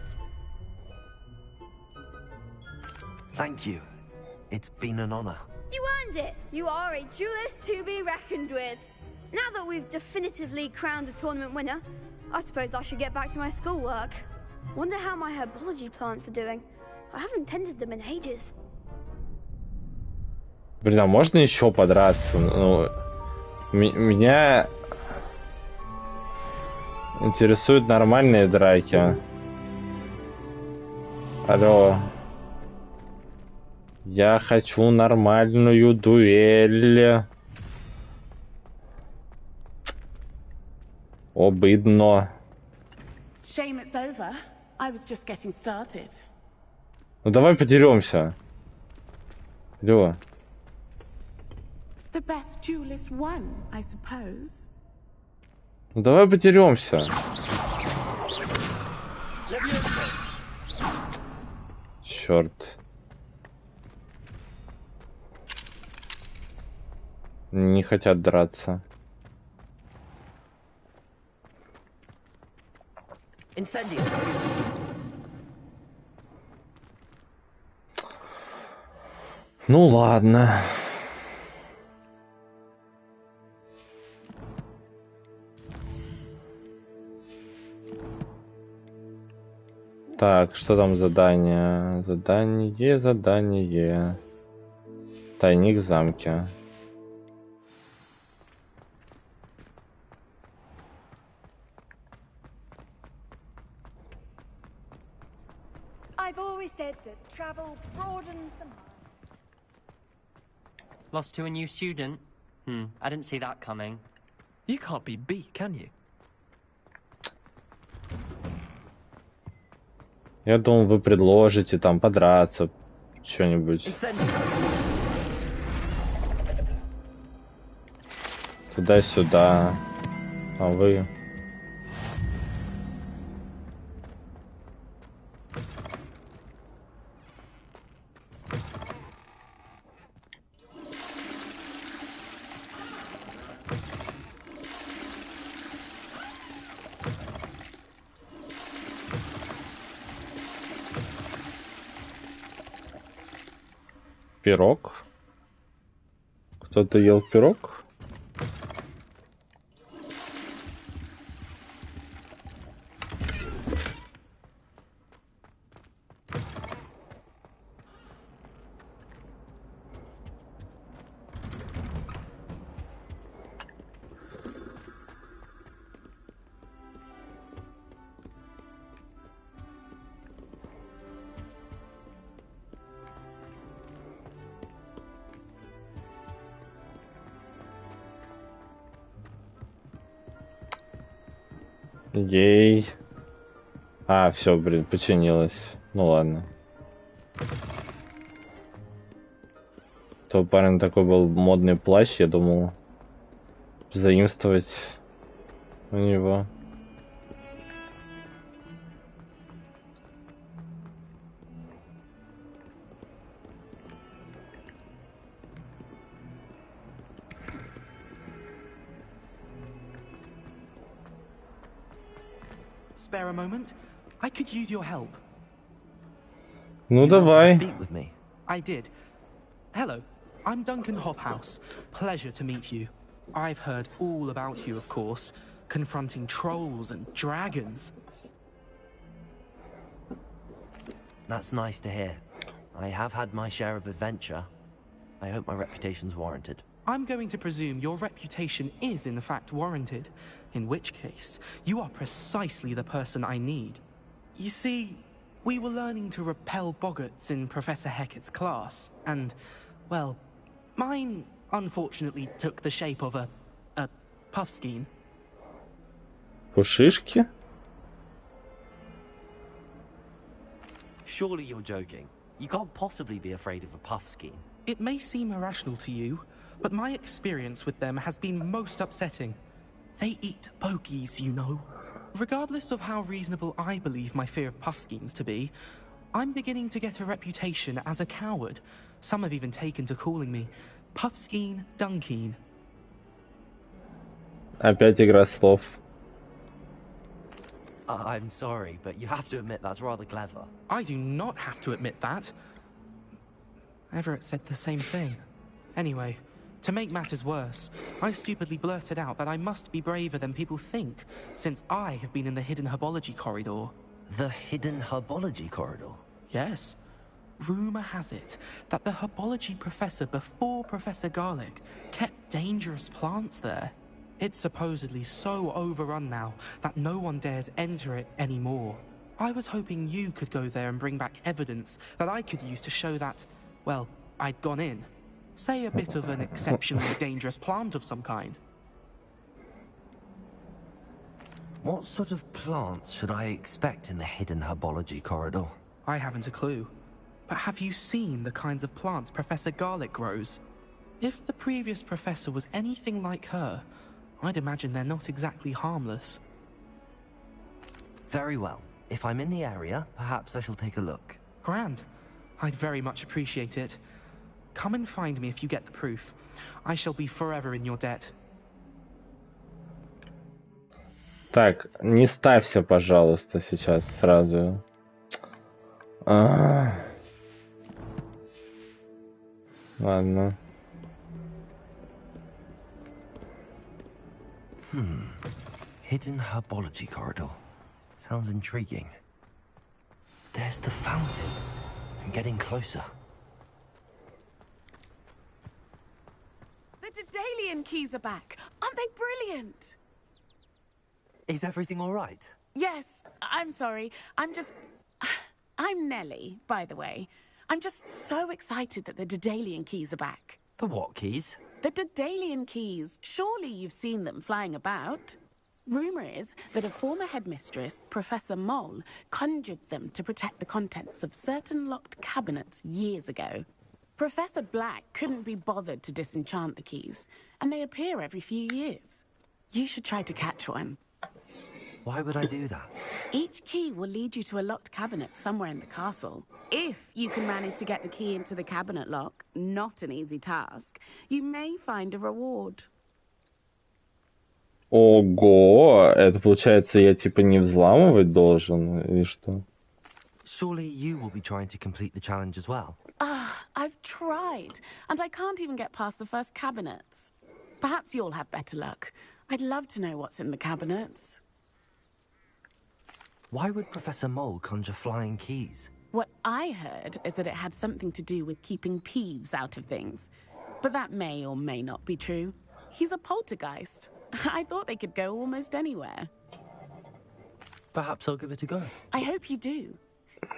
Speaker 3: Thank you. It's been an honor.
Speaker 14: You earned it. You are a duelist to be reckoned with. Now that we've definitively crowned the tournament winner, I suppose I should get back to my schoolwork. Wonder how my herbology plants are doing. I haven't tended them in ages.
Speaker 1: Блин, а можно еще подраться? Ну, меня интересуют нормальные драки. Алло. Я хочу нормальную дуэль. Обидно.
Speaker 15: Shame it's over. I was just getting started.
Speaker 1: Ну давай подеремся. Алло.
Speaker 15: The best duelist won, I suppose.
Speaker 1: Ну давай подеремся. Черт. Не хотят драться.
Speaker 3: Incendio.
Speaker 1: Ну ладно. Так, что там задание? Задание. Тайник в замке.
Speaker 6: I've always said that travel broadens the mind.
Speaker 18: Lost to a new student? I didn't see that coming.
Speaker 17: You can't be beat, can you?
Speaker 1: Я думал, вы предложите там подраться, что-нибудь. Туда-сюда. А вы... Пирог? Кто-то ел пирог? Ей. А, все, блин, починилось. Ну ладно. То парень такой был модный плащ, я думал заимствовать у него.
Speaker 17: Spare a moment? I could use your help.
Speaker 1: Ну давай.
Speaker 3: Speak with me.
Speaker 17: I did. Hello, I'm Duncan Hobhouse. Pleasure to meet you. I've heard all about you, of course, confronting trolls and dragons.
Speaker 3: That's nice to hear. I have had my share of adventure. I hope my reputation's warranted.
Speaker 17: I'm going to presume your reputation is in fact warranted, in which case, you are precisely the person I need. You see, we were learning to repel boggarts in Professor Hecat's class, and, well, mine unfortunately took the shape of a puffskein.
Speaker 1: Пушишки?
Speaker 3: Surely you're joking. You can't possibly be afraid of a puffskein.
Speaker 17: It may seem irrational to you, but my experience with them has been most upsetting. They eat bogies, you know. Regardless of how reasonable I believe my fear of puffskeins to be, I'm beginning to get a reputation as a coward. Some have even taken to calling me Puffskein Dunkeen.
Speaker 1: Опять игра слов.
Speaker 3: I'm sorry, but you have to admit that's rather clever.
Speaker 17: I do not have to admit that. Everett said the same thing. Anyway, to make matters worse, I stupidly blurted out that I must be braver than people think, since I have been in the hidden herbology corridor.
Speaker 3: The hidden herbology corridor?
Speaker 17: Yes. Rumor has it that the herbology professor before Professor Garlic kept dangerous plants there. It's supposedly so overrun now that no one dares enter it anymore. I was hoping you could go there and bring back evidence that I could use to show that, well, I'd gone in. Say a bit of an exceptionally dangerous plant of some kind.
Speaker 3: What sort of plants should I expect in the hidden herbology corridor?
Speaker 17: I haven't a clue. But have you seen the kinds of plants Professor Garlic grows? If the previous professor was anything like her, I'd imagine they're not exactly harmless.
Speaker 3: Very well. If I'm in the area, perhaps I shall take a look.
Speaker 17: Grand. I'd very much appreciate it. Come and find me if you get the proof. I shall be forever in your debt.
Speaker 1: Так, не ставься, пожалуйста, сейчас сразу. Ладно.
Speaker 3: Hidden herbology corridor. Sounds intriguing. There's the fountain. I'm getting closer.
Speaker 15: The Daedalian keys are back. Aren't they brilliant?
Speaker 3: Is everything all right?
Speaker 15: Yes, I'm sorry. I'm Nellie, by the way. I'm just so excited that the Daedalian keys are back.
Speaker 3: The what keys?
Speaker 15: The Daedalian keys. Surely you've seen them flying about. Rumour is that a former headmistress, Professor Moll, conjured them to protect the contents of certain locked cabinets years ago. Professor Black couldn't be bothered to disenchant the keys, and they appear every few years. You should try to catch one.
Speaker 3: Why would I do that?
Speaker 15: Each key will lead you to a locked cabinet somewhere in the castle. If you can manage to get the key into the cabinet lock, not an easy task, you may find a reward.
Speaker 1: Ого, это получается, я типа не взламывать должен или что?
Speaker 3: Surely you will be trying to complete the challenge as well.
Speaker 15: I've tried, and I can't even get past the first cabinets. Perhaps you'll have better luck. I'd love to know what's in the cabinets.
Speaker 3: Why would Professor Mole conjure flying keys?
Speaker 15: What I heard is that it had something to do with keeping Peeves out of things. But that may or may not be true. He's a poltergeist. I thought they could go almost anywhere.
Speaker 3: Perhaps I'll give it a go.
Speaker 15: I hope you do.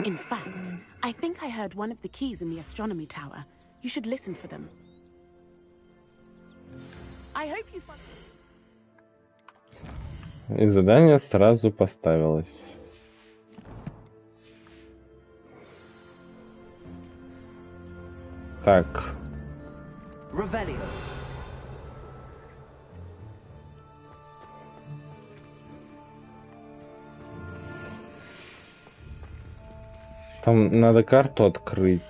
Speaker 15: In fact, I think I heard one of the keys in the astronomy tower. You should listen for them. I hope you find...
Speaker 1: И задание сразу поставилось. Так.
Speaker 3: Revelio.
Speaker 1: Там надо карту открыть.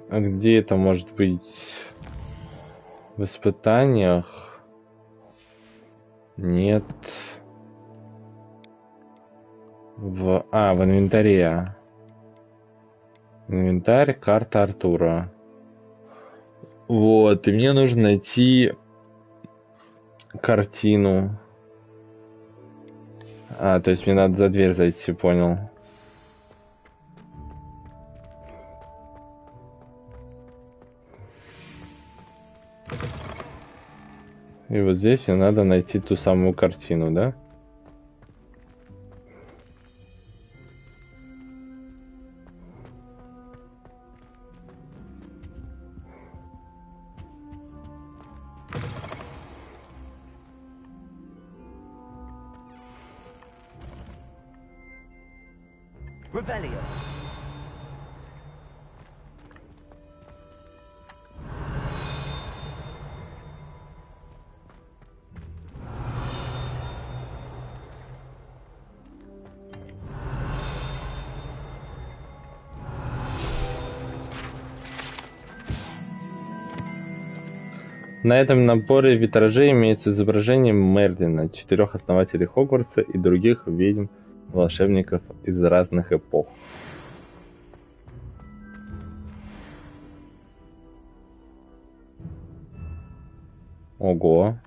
Speaker 1: А где это может быть? В испытаниях? Нет. В инвентаре. Инвентарь, карта Артура. Вот, и мне нужно найти картину. То есть мне надо за дверь зайти, понял. И вот здесь мне надо найти ту самую картину, да?
Speaker 3: Revelio.
Speaker 1: На этом наборе витражей имеется изображение Мерлина, 4 основателей Хогвартса и других ведьм-волшебников из разных эпох. Ого.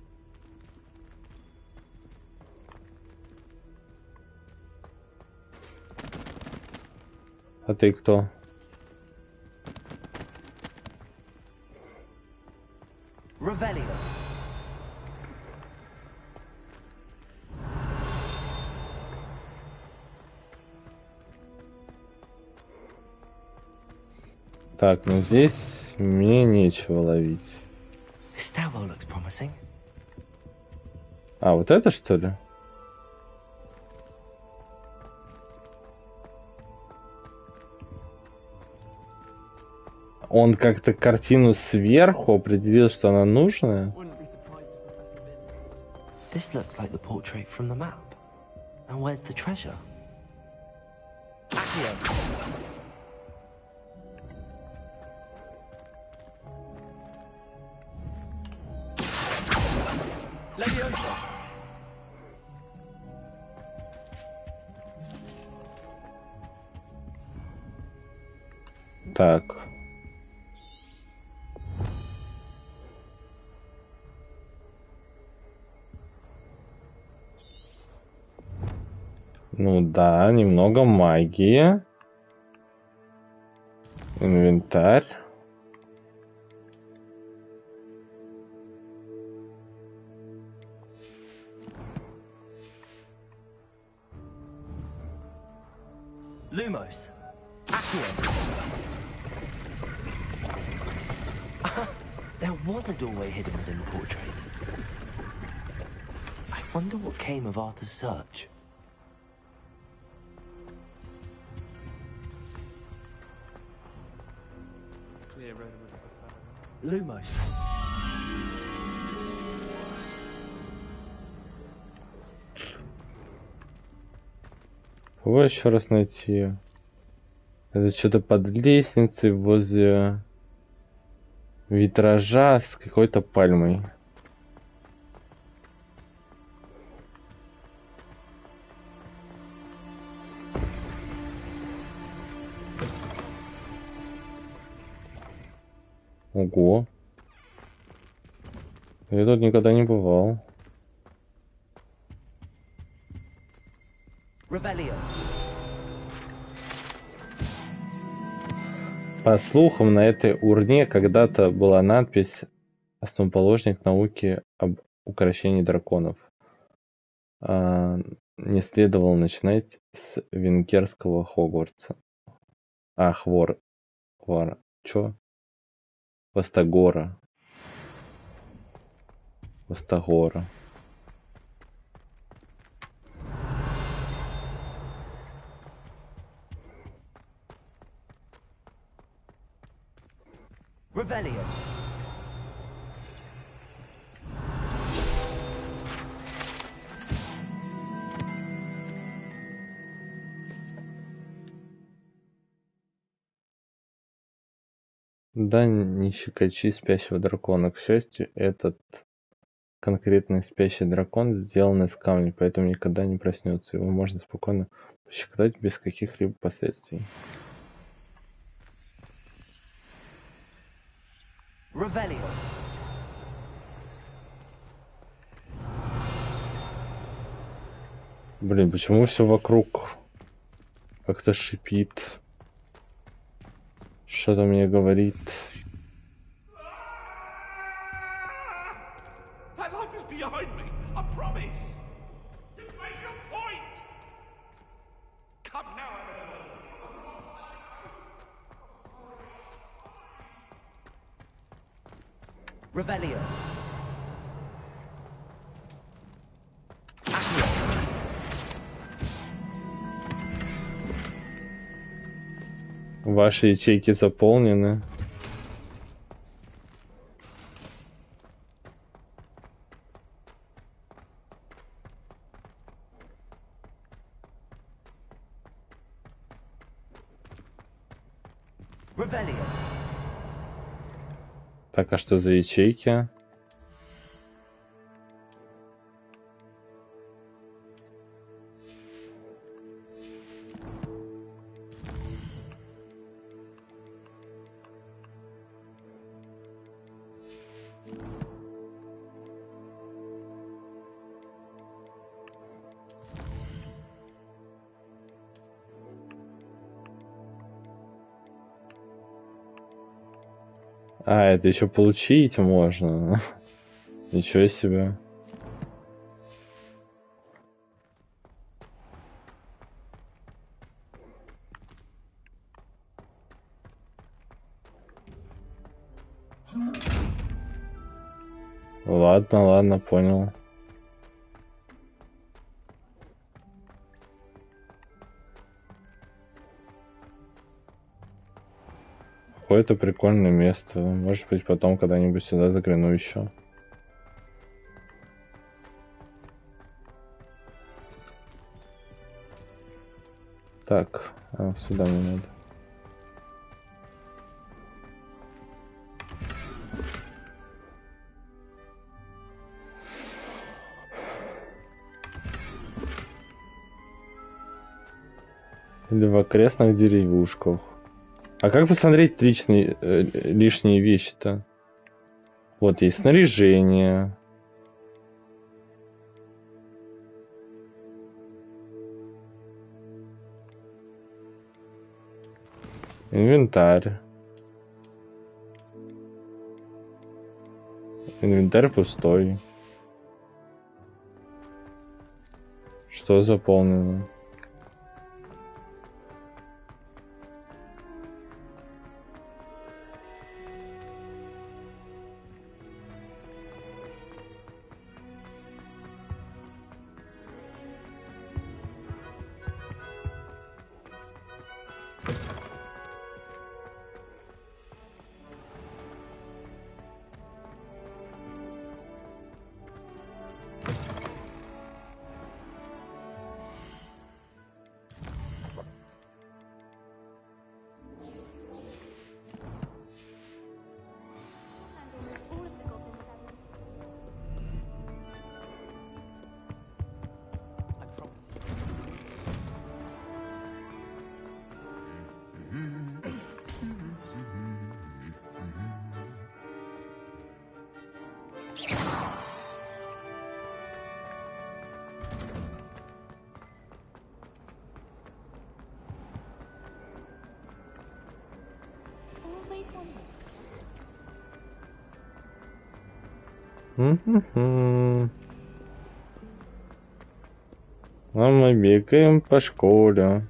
Speaker 1: А ты кто?
Speaker 3: Revelio.
Speaker 1: Так, ну здесь мне нечего ловить.
Speaker 3: This stairwell looks promising.
Speaker 1: А, вот это что ли? Он как-то картину сверху определил, что она нужная.
Speaker 3: This looks like the portrait from the map. And where's the treasure? Accio.
Speaker 1: Так. Ну да, немного магии. Инвентарь.
Speaker 3: Lumos. There was a doorway hidden within the portrait. I wonder what came of Arthur's search.
Speaker 17: It's clear
Speaker 3: Lumos.
Speaker 1: Кого еще раз найти? Это что-то под лестницей возле витража с какой-то пальмой. Ого. Я тут никогда не бывал. По слухам, на этой урне когда-то была надпись «Основоположник науки об укрощении драконов». Не следовало начинать с венгерского Хогвартса. Чё? Востагора.
Speaker 3: Revelio.
Speaker 1: Да, не щекочи спящего дракона. К счастью, этот конкретный спящий дракон сделан из камня, поэтому никогда не проснется. Его можно спокойно пощекотать без каких-либо последствий.
Speaker 3: Revelio.
Speaker 1: Блин, почему все вокруг как-то шипит? Что-то мне говорит.
Speaker 19: That life is behind me, I promise. You made your point. Come now,
Speaker 3: Revelio.
Speaker 1: Ваши ячейки заполнены.
Speaker 3: Revelio.
Speaker 1: Так, а что за ячейки? А, это еще получить можно. Ничего себе. Ладно, понял. Какое-то прикольное место. Может быть, потом когда-нибудь сюда загляну еще. Так, сюда мне надо. Или в окрестных деревушках. А как посмотреть лишние вещи-то? Вот есть снаряжение. Инвентарь. Инвентарь пустой. Что заполнено? А мы бегаем по школе.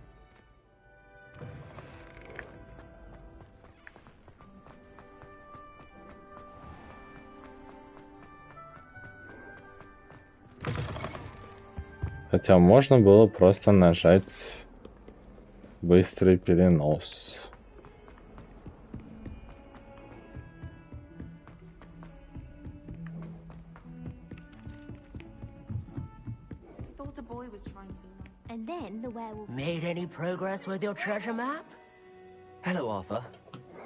Speaker 1: Хотя можно было просто нажать быстрый перенос.
Speaker 20: And then the werewolf...
Speaker 21: Made any progress with your treasure map?
Speaker 3: Hello, Arthur.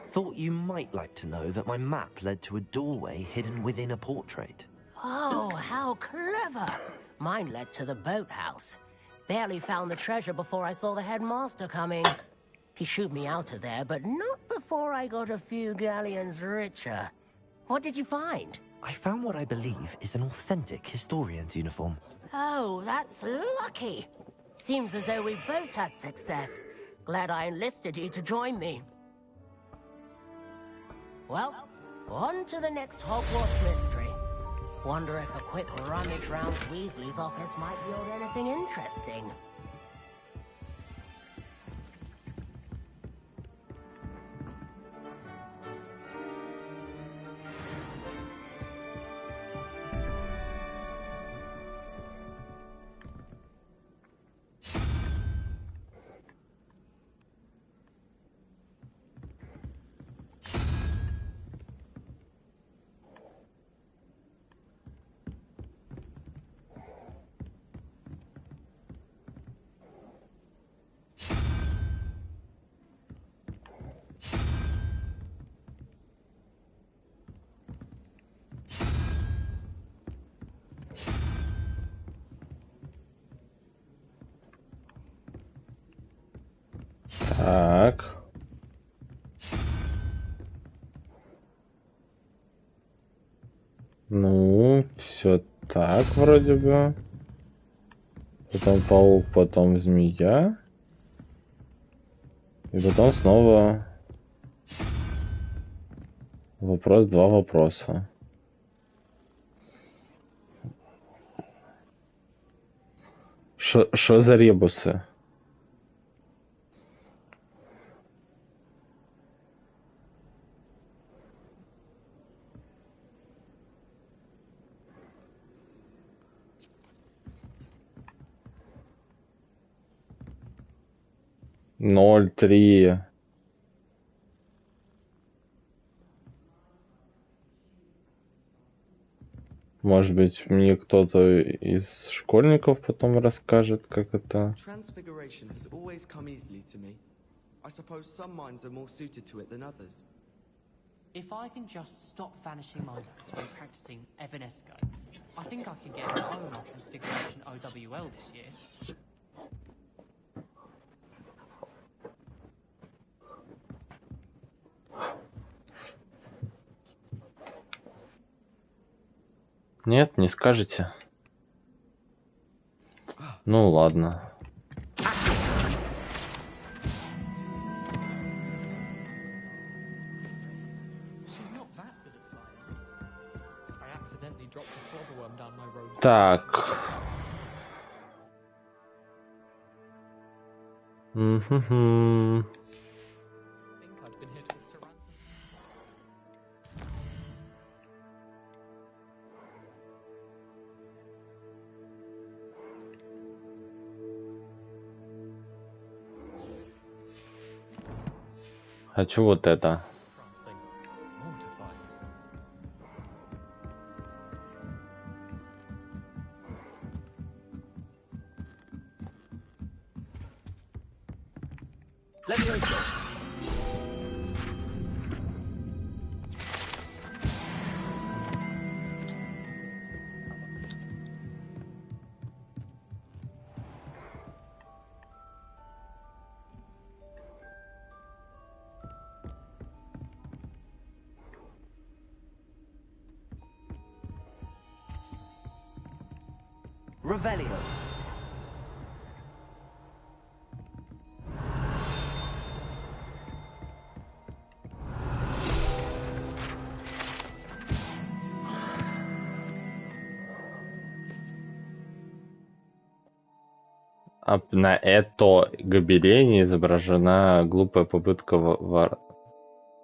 Speaker 3: Thought you might like to know that my map led to a doorway hidden within a portrait.
Speaker 21: Oh, how clever! Mine led to the boathouse. Barely found the treasure before I saw the headmaster coming. He shooed me out of there, but not before I got a few galleons richer. What did you find?
Speaker 3: I found what I believe is an authentic historian's uniform.
Speaker 21: Oh, that's lucky. Seems as though we both had success. Glad I enlisted you to join me. Well, on to the next Hogwarts mystery. Wonder if a quick rummage round Weasley's office might yield anything interesting.
Speaker 1: Так. Ну, все так вроде бы. Потом паук, потом змея. И потом снова вопрос, два вопроса. Что за ребусы? Ноль, 3. Может быть, мне кто-то из школьников потом расскажет, как это.
Speaker 22: Transfiguration has always come easily to me. I suppose some minds are more suited to it than others.
Speaker 18: If I can just stop vanishing my notes when practicing Evanesco, I think I can get an O on Transfiguration OWL this year.
Speaker 1: Нет, не скажете? Ну ладно. Так. Мгм. Хочу вот это.
Speaker 3: Revelio.
Speaker 1: А на это гобелене изображена глупая попытка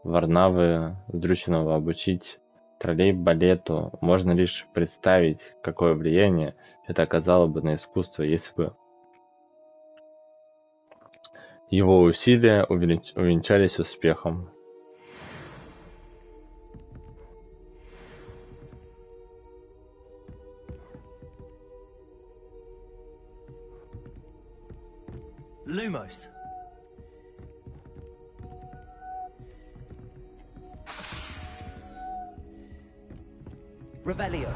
Speaker 1: Варнавы Сдрючинова обучить троллей балету. Можно лишь представить, какое влияние это оказало бы на искусство, если бы его усилия увенчались успехом.
Speaker 3: Lumos. Revelio.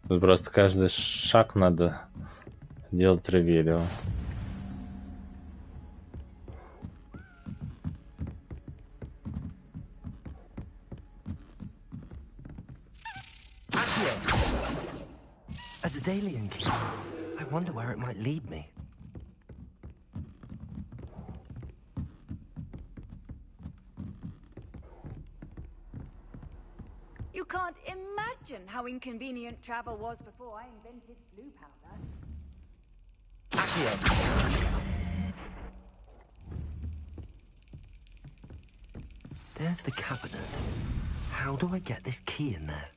Speaker 1: Тут просто каждый шаг надо делать ревелио.
Speaker 3: A Daedalian key. I wonder where it might lead me.
Speaker 6: You can't imagine how inconvenient travel was before I invented blue powder.
Speaker 3: There's the cabinet. How do I get this key in there?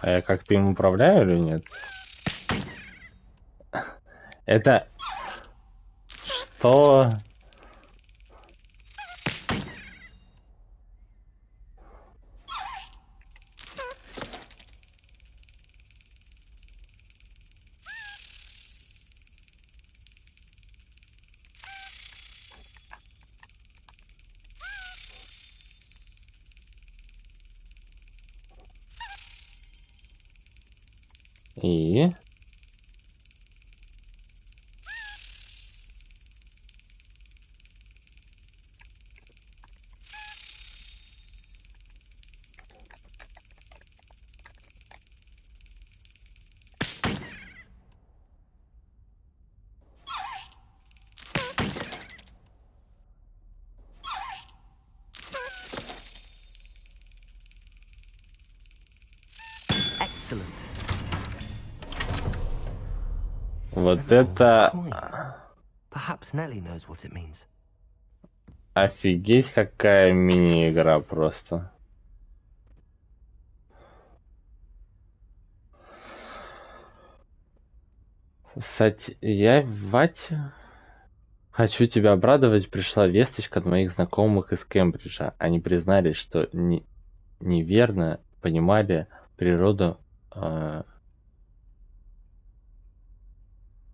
Speaker 1: А я как-то им управляю или нет? Это... Что? И... Вот это...
Speaker 3: Perhaps Nelly knows what it means.
Speaker 1: Офигеть, какая мини-игра просто. Хочу тебя обрадовать, пришла весточка от моих знакомых из Кембриджа. Они признались, что неверно понимали природу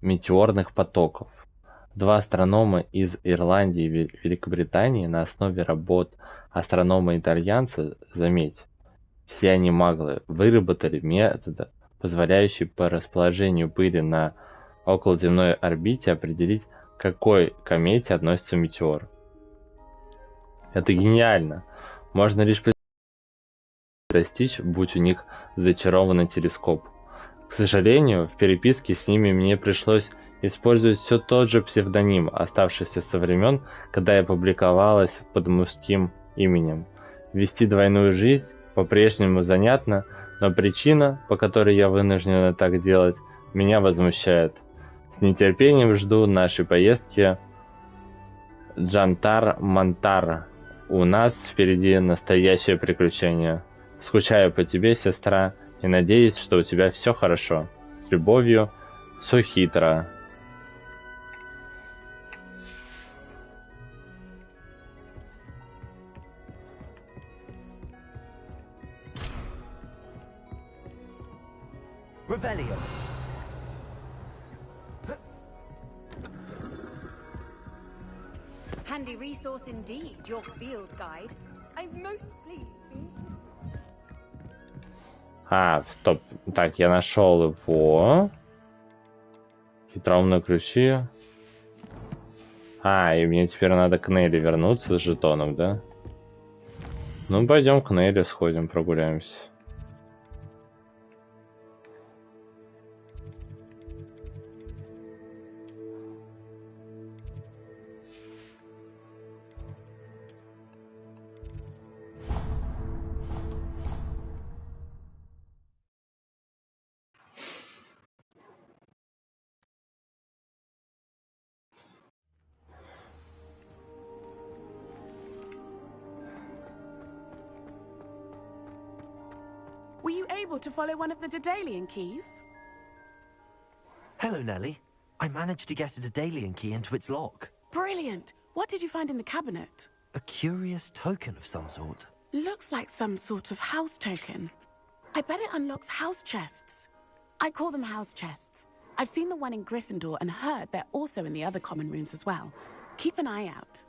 Speaker 1: метеорных потоков. Два астронома из Ирландии и Великобритании на основе работ астронома-итальянца, заметь, все они маглы, выработали метод, позволяющий по расположению пыли на околоземной орбите определить, к какой комете относится метеор. Это гениально. Можно лишь достичь, будь у них зачарованный телескоп. К сожалению, в переписке с ними мне пришлось использовать все тот же псевдоним, оставшийся со времен, когда я публиковалась под мужским именем. Вести двойную жизнь по-прежнему занятно, но причина, по которой я вынуждена так делать, меня возмущает. С нетерпением жду нашей поездки Джантар-Мантар. У нас впереди настоящее приключение. Скучаю по тебе, сестра, и надеюсь, что у тебя все хорошо. С любовью, Сухитра.
Speaker 3: Revelio.
Speaker 6: Handy resource indeed, your field guide. I'm most pleased.
Speaker 1: Стоп. Так, я нашел его. Хитроумные ключи. И мне теперь надо к Нелли вернуться с жетоном, да? Ну, пойдем к Нелли сходим, прогуляемся.
Speaker 15: Were you able to follow one of the Daedalian keys?
Speaker 3: Hello, Nellie. I managed to get a Daedalian key into its lock.
Speaker 15: Brilliant! What did you find in the cabinet?
Speaker 3: A curious token of some sort.
Speaker 15: Looks like some sort of house token. I bet it unlocks house chests. I call them house chests. I've seen the one in Gryffindor and heard they're also in the other common rooms as well. Keep an eye out.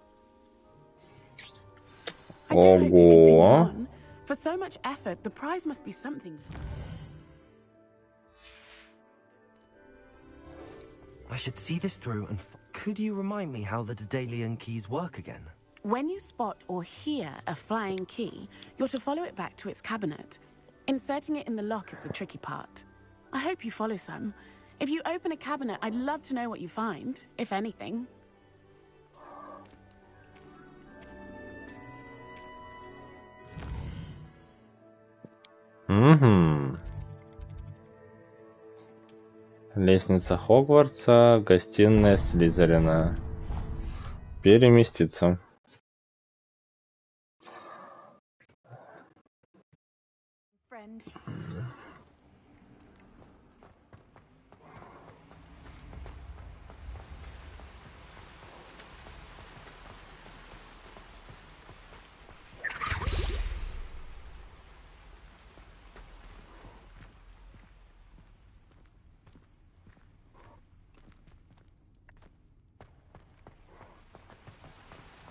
Speaker 15: I do hope you continue on. For so much effort, the prize must be something.
Speaker 3: I should see this through and... Could you remind me how the Daedalian keys work again?
Speaker 15: When you spot or hear a flying key, you're to follow it back to its cabinet. Inserting it in the lock is the tricky part. I hope you follow some. If you open a cabinet, I'd love to know what you find, if anything.
Speaker 1: Лестница Хогвартса, гостиная Слизерина. Переместиться.
Speaker 6: Friend.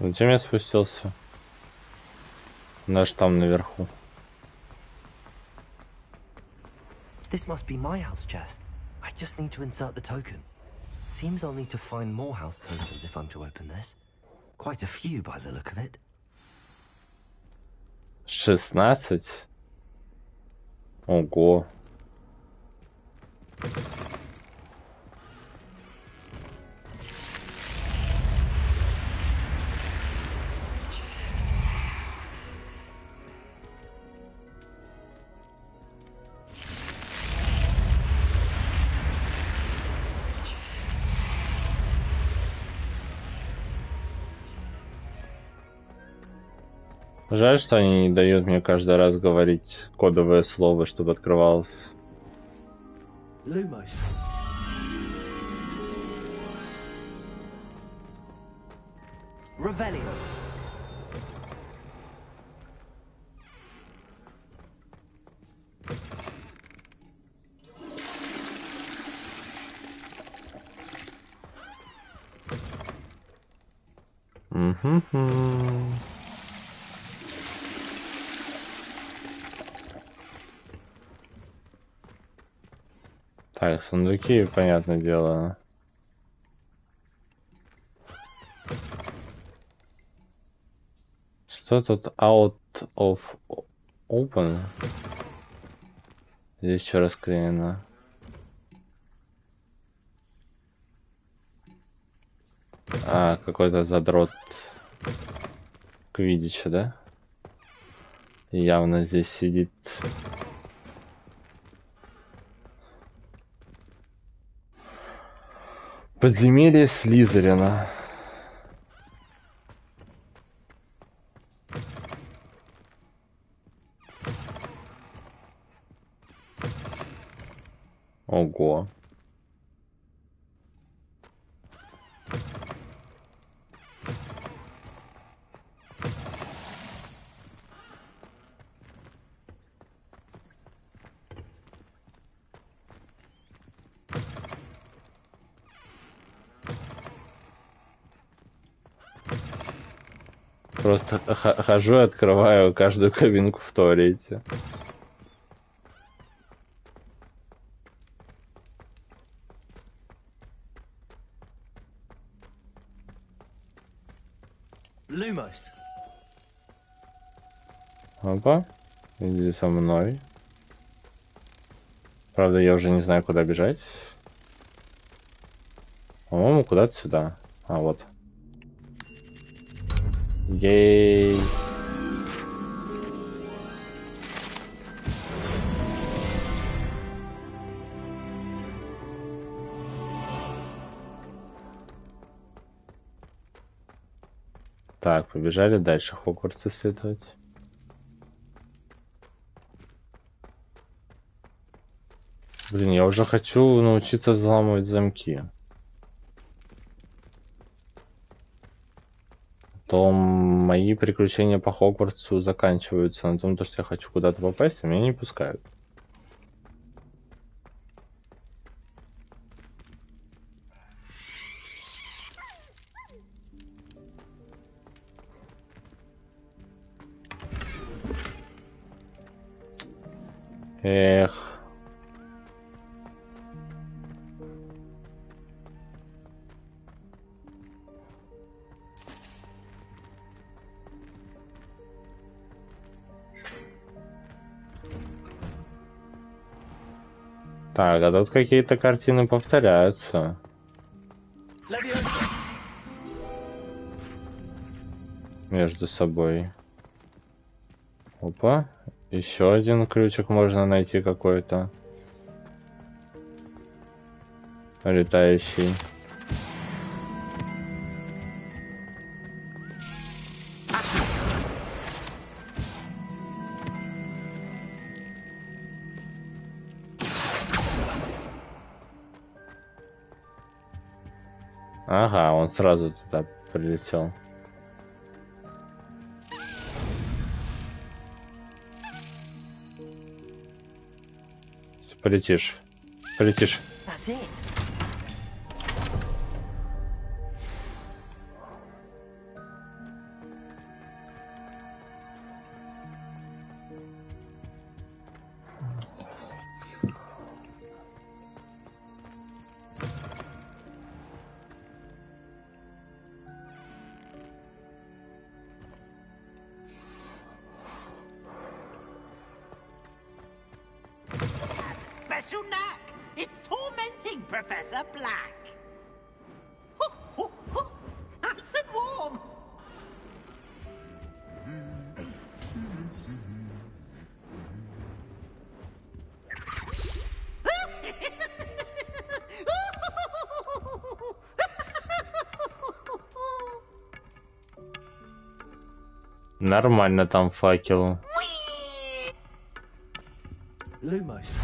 Speaker 1: Зачем я спустился? Наш там наверху.
Speaker 3: This must be my house chest. I just need to insert the token. Seems I'll need to find more house tokens if I'm to open this. Quite a few by the look of it.
Speaker 1: 16? Ого. Жаль, что они не дают мне каждый раз говорить кодовое слово, чтобы открывалось.
Speaker 3: Lumos. Revelio.
Speaker 1: Так, сундуки, понятное дело. Что тут out of open? Здесь что расклеено? А, какой-то задрот квиддича, да? Явно здесь сидит. Подземелье Слизерина. Ого. Просто хожу и открываю каждую кабинку в туалете.
Speaker 3: Lumos.
Speaker 1: Опа, иди со мной. Правда, я уже не знаю, куда бежать. По-моему, куда-то сюда. А, вот. Ей. Так, побежали дальше Хогвартс исследовать. Блин, я уже хочу научиться взламывать замки. То мои приключения по Хогвартсу заканчиваются на том, что я хочу куда-то попасть, а меня не пускают. Эх. Так, а тут какие-то картины повторяются. Между собой. Опа. Еще один ключик можно найти какой-то. Летающий. Ага, он сразу туда прилетел. Полетишь. Полетишь.
Speaker 4: Special knack! It's tormenting Professor Black! Nice and warm!
Speaker 1: Нормально там факел.
Speaker 3: Lumos.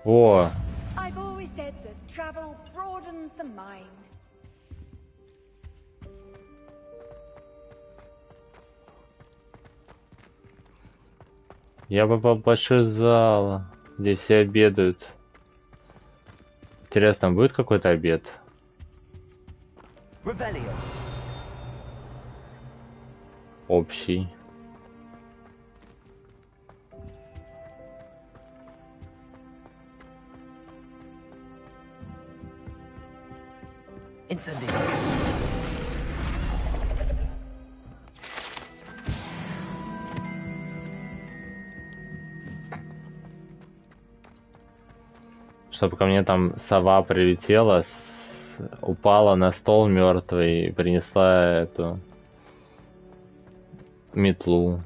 Speaker 1: О!
Speaker 6: I've always said that travel broadens the mind.
Speaker 1: Я бы побольше зала. Здесь все обедают. Интересно, будет какой-то обед? Общий. Чтобы ко мне там сова прилетела, упала на стол мертвый и принесла эту метлу.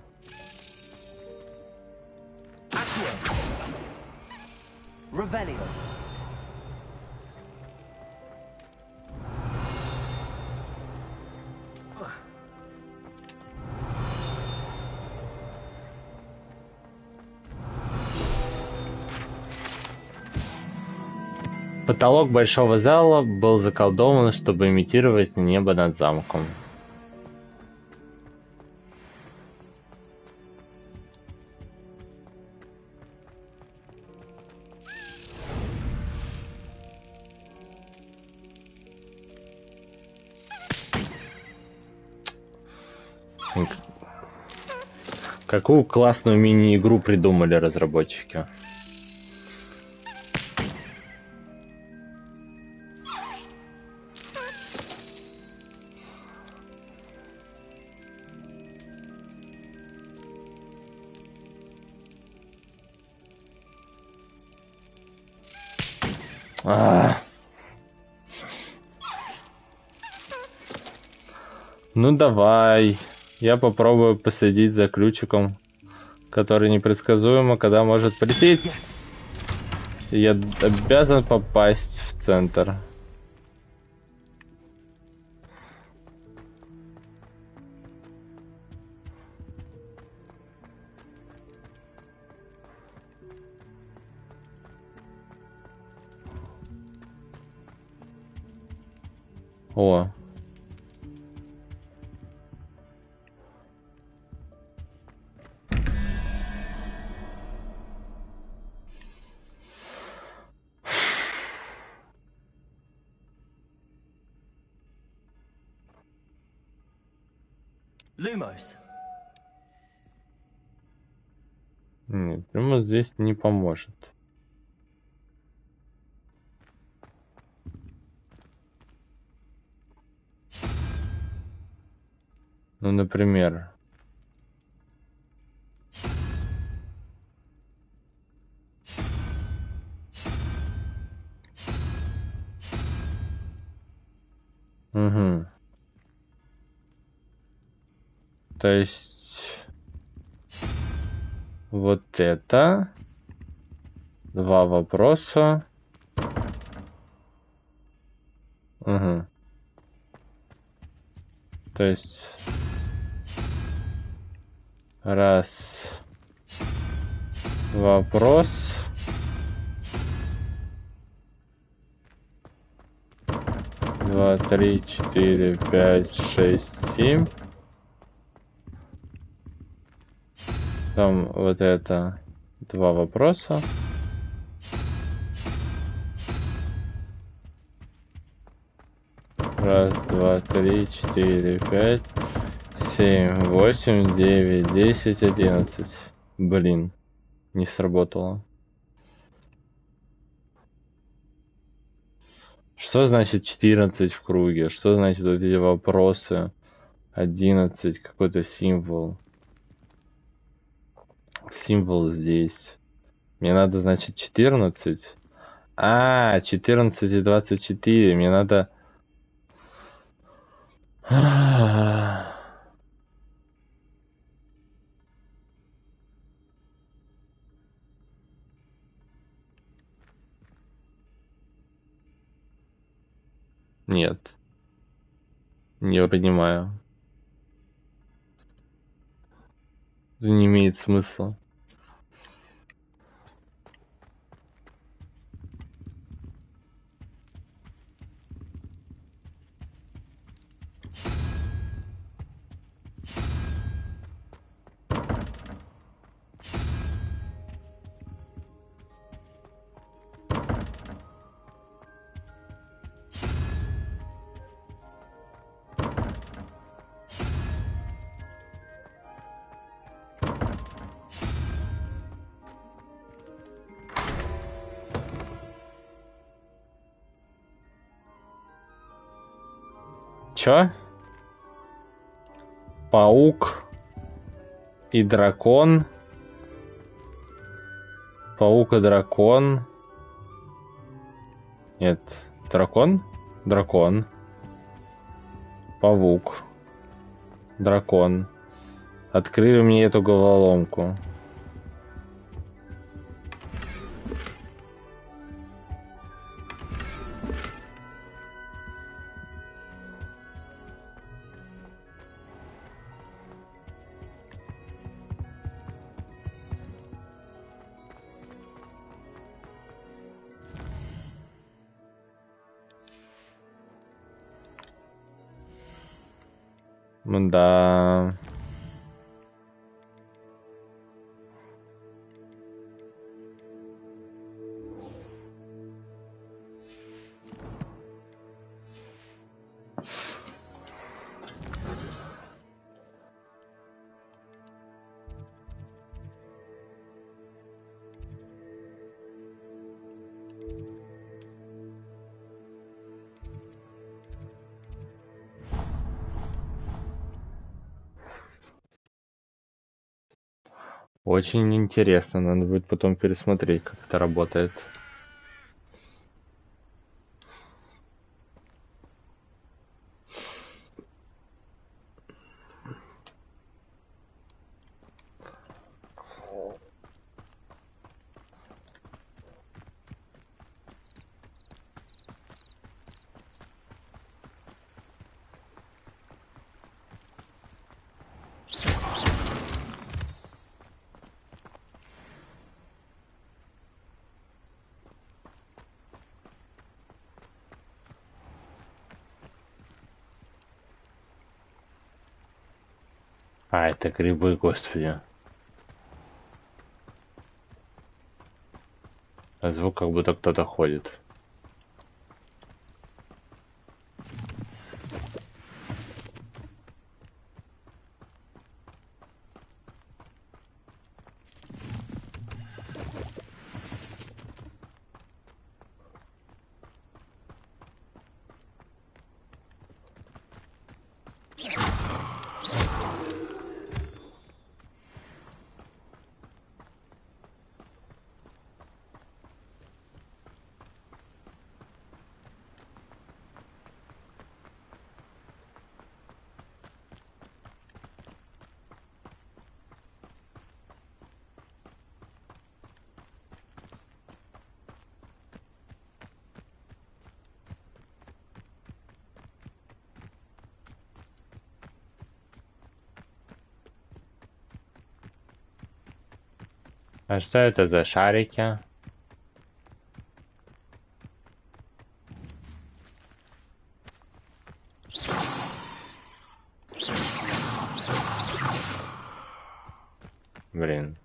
Speaker 1: Потолок большого зала был заколдован, чтобы имитировать небо над замком. Какую классную мини-игру придумали разработчики? Ну давай, я попробую последить за ключиком, который непредсказуемо, когда может прийти. Я обязан попасть в центр. О.
Speaker 3: Lumos.
Speaker 1: Нет, Lumos здесь не поможет. Ну, например. Угу. То есть вот это два вопроса. Угу. То есть раз вопрос, два, три, четыре, пять, шесть, семь. Там вот это два вопроса. Раз, два, три, четыре, пять, 7, 8, 9, 10, 11. Блин, не сработало. Что значит 14 в круге? Что значит вот эти вопросы? 11, какой-то символ. Символ здесь. Мне надо, значит, 14. 14 и 24. Мне надо... Нет. Не понимаю. Это не имеет смысла. Чё? Паук и дракон. Паук и дракон. Нет, дракон? Дракон. Паук. Дракон. Открыли мне эту головоломку. Да. Очень интересно, надо будет потом пересмотреть, как это работает. А, это грибы, господи. А звук, как будто кто-то ходит. А что это за шарики? Блин.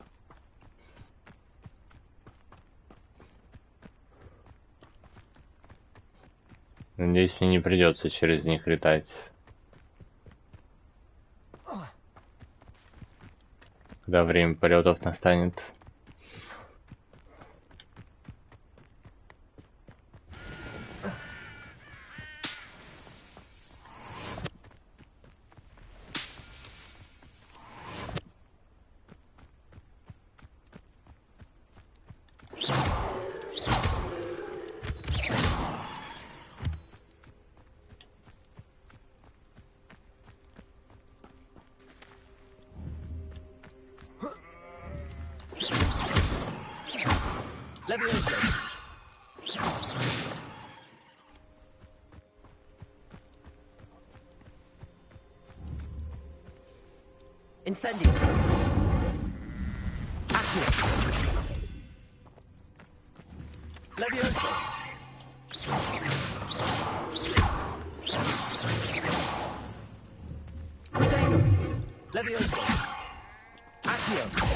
Speaker 1: Надеюсь, мне не придется через них летать. Когда время полетов настанет.
Speaker 21: Incendio. Accio. Levioso. Potato. Levioso. Accio.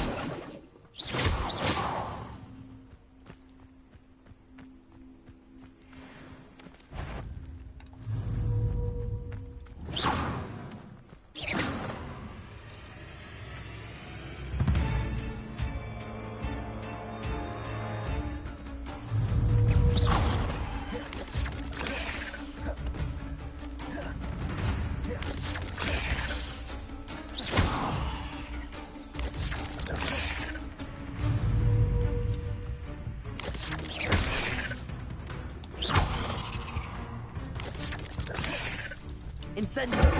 Speaker 3: and center.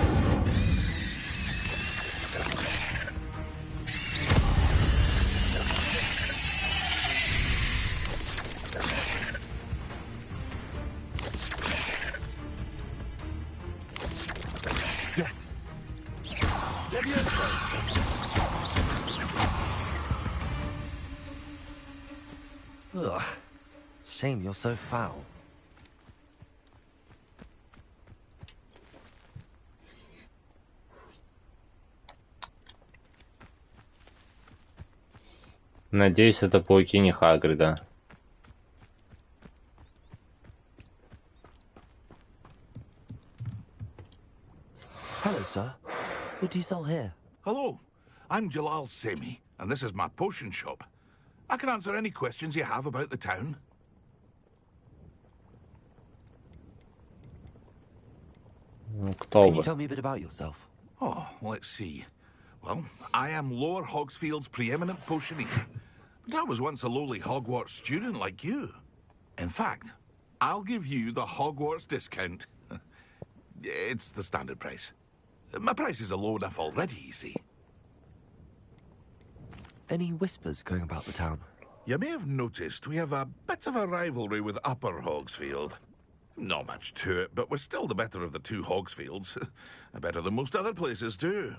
Speaker 3: Yes. Ugh. Shame you're so foul.
Speaker 1: Надеюсь, это пауки не Хагрида.
Speaker 3: Hello, sir. What do you sell here?
Speaker 19: Hello, I'm Jalal Semi, and this is my potion shop. I can answer any questions you have about the town.
Speaker 3: Can you tell me a bit about yourself?
Speaker 19: Oh, let's see. Well, I am Lower Hogsfield's preeminent potioneer. But I was once a lowly Hogwarts student like you. In fact, I'll give you the Hogwarts discount. It's the standard price. My prices are low enough already, you see.
Speaker 3: Any whispers going about the town?
Speaker 19: You may have noticed we have a bit of a rivalry with Upper Hogsfield. Not much to it, but we're still the better of the two Hogsfields. Better than most other places, too.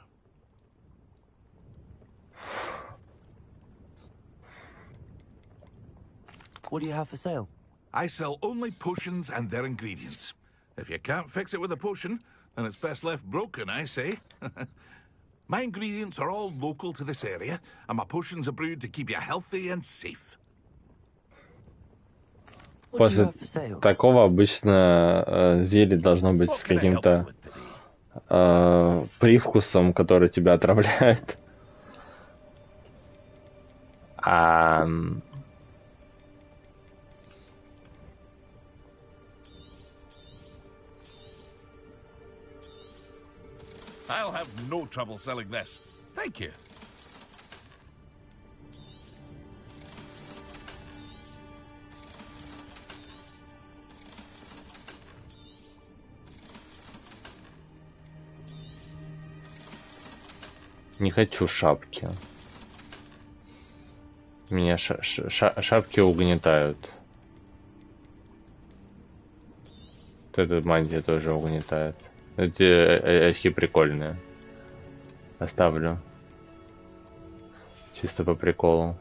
Speaker 3: What do you have for sale?
Speaker 19: I sell only potions and their ingredients. If you can't fix it with a potion, then it's best left broken, I say. My ingredients are all local to this area, and my potions are brewed to keep you healthy and safe.
Speaker 1: После такого обычно зелье должно быть с каким-то привкусом, который тебя отравляет.
Speaker 19: I'll have no trouble selling this. Thank you.
Speaker 1: Не хочу шапки. Меня шапки угнетают. Вот эта мантия тоже угнетает. Эти очки прикольные. Оставлю. Чисто по приколу.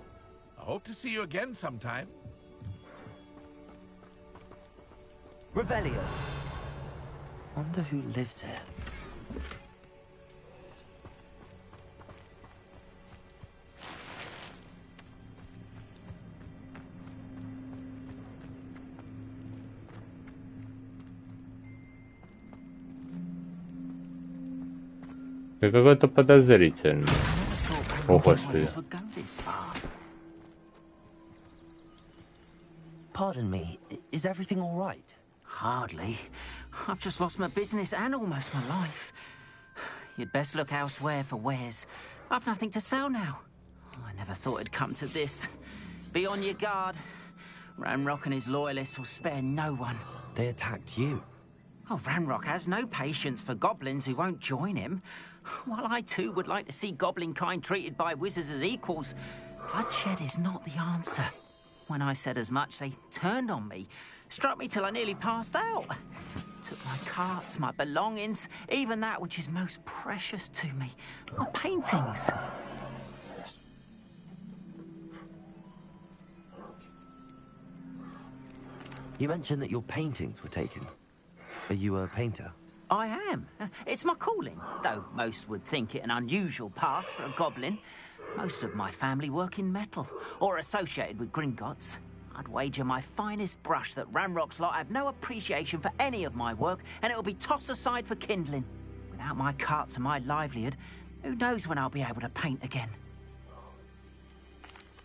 Speaker 19: I hope to see you again sometime.
Speaker 3: Revelio. Wonder who lives here.
Speaker 1: Ты какой-то подозрительный. О, Господи.
Speaker 3: Pardon me, is everything all right?
Speaker 4: Hardly. I've just lost my business and almost my life. You'd best look elsewhere for wares. I've nothing to sell now. I never thought it'd come to this. Be on your guard. Ranrock and his loyalists will spare no one.
Speaker 3: They attacked you.
Speaker 4: Oh, Ranrock has no patience for goblins who won't join him. While I too would like to see goblin kind treated by wizards as equals, bloodshed is not the answer. When I said as much, they turned on me, struck me till I nearly passed out. Took my carts, my belongings, even that which is most precious to me, my paintings.
Speaker 3: You mentioned that your paintings were taken. Are you a painter?
Speaker 4: I am. It's my calling, though most would think it an unusual path for a goblin. Most of my family work in metal, or associated with Gringotts. I'd wager my finest brush that Ranrock's lot have no appreciation for any of my work, and it'll be tossed aside for kindling. Without my carts and my livelihood, who knows when I'll be able to paint again.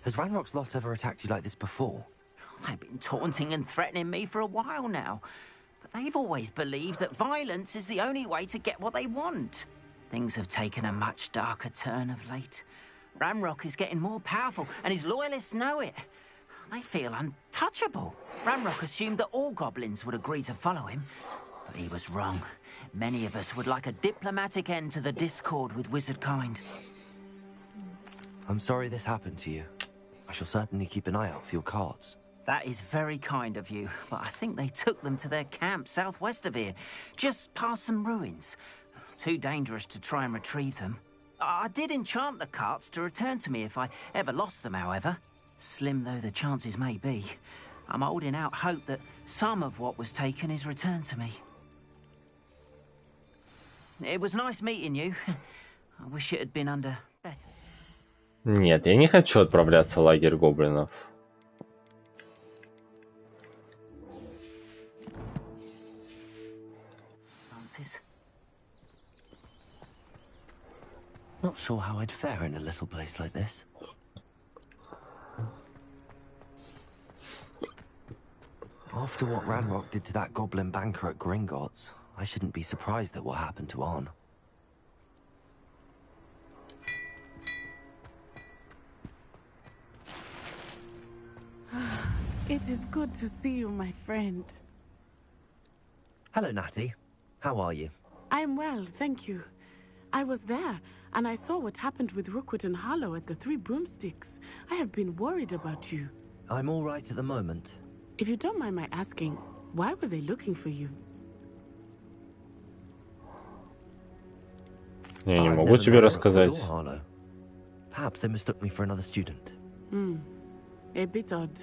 Speaker 3: Has Ranrock's lot ever attacked you like this before?
Speaker 4: They've been taunting and threatening me for a while now. But they've always believed that violence is the only way to get what they want. Things have taken a much darker turn of late. Ranrock is getting more powerful, and his loyalists know it. They feel untouchable. Ranrock assumed that all goblins would agree to follow him. He was wrong. Many of us would like a diplomatic end to the discord with wizard kind.
Speaker 3: I'm sorry this happened to you. I shall certainly keep an eye out for your cards.
Speaker 4: That is very kind of you, but I think they took them to their camp southwest of here, just past some ruins. Too dangerous to try and retrieve them. I did enchant the carts to return to me if I ever lost them, however. Slim though the chances may be, I'm holding out hope that some of what was taken is returned to me. It was nice meeting you. I wish it had been under better.
Speaker 1: Нет, я не хочу отправляться в лагерь гоблинов.
Speaker 4: Francis?
Speaker 3: Not sure how I'd fare in a little place like this. After what Ranrock did to that goblin banker at Gringotts, I shouldn't be surprised at what happened to Arn.
Speaker 15: It is good to see you, my friend.
Speaker 3: Hello, Natty. How are you?
Speaker 15: I'm well, thank you. I was there, and I saw what happened with Rookwood and Harlow at the Three Broomsticks. I have been worried about you.
Speaker 3: I'm all right at the moment.
Speaker 15: If you don't mind my asking, why were they looking for you?
Speaker 1: Я не могу тебе рассказать.
Speaker 3: Perhaps they mistook me for another student.
Speaker 15: A bit odd.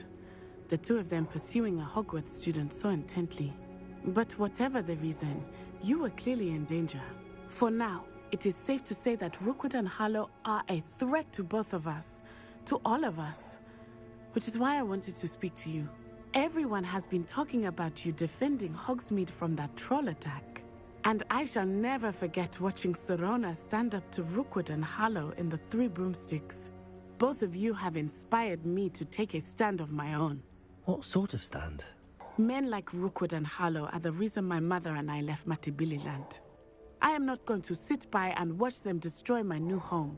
Speaker 15: The two of them pursuing a Hogwarts student so intently. But whatever the reason, you were clearly in danger. For now, it is safe to say that Rookwood and Harlow are a threat to both of us. To all of us. Which is why I wanted to speak to you. Everyone has been talking about you defending Hogsmeade from that troll attack. And I shall never forget watching Sorona stand up to Rookwood and Harlow in the Three Broomsticks. Both of you have inspired me to take a stand of my own.
Speaker 3: What sort of stand?
Speaker 15: Men like Rookwood and Harlow are the reason my mother and I left Matibililand. I am not going to sit by and watch them destroy my new home.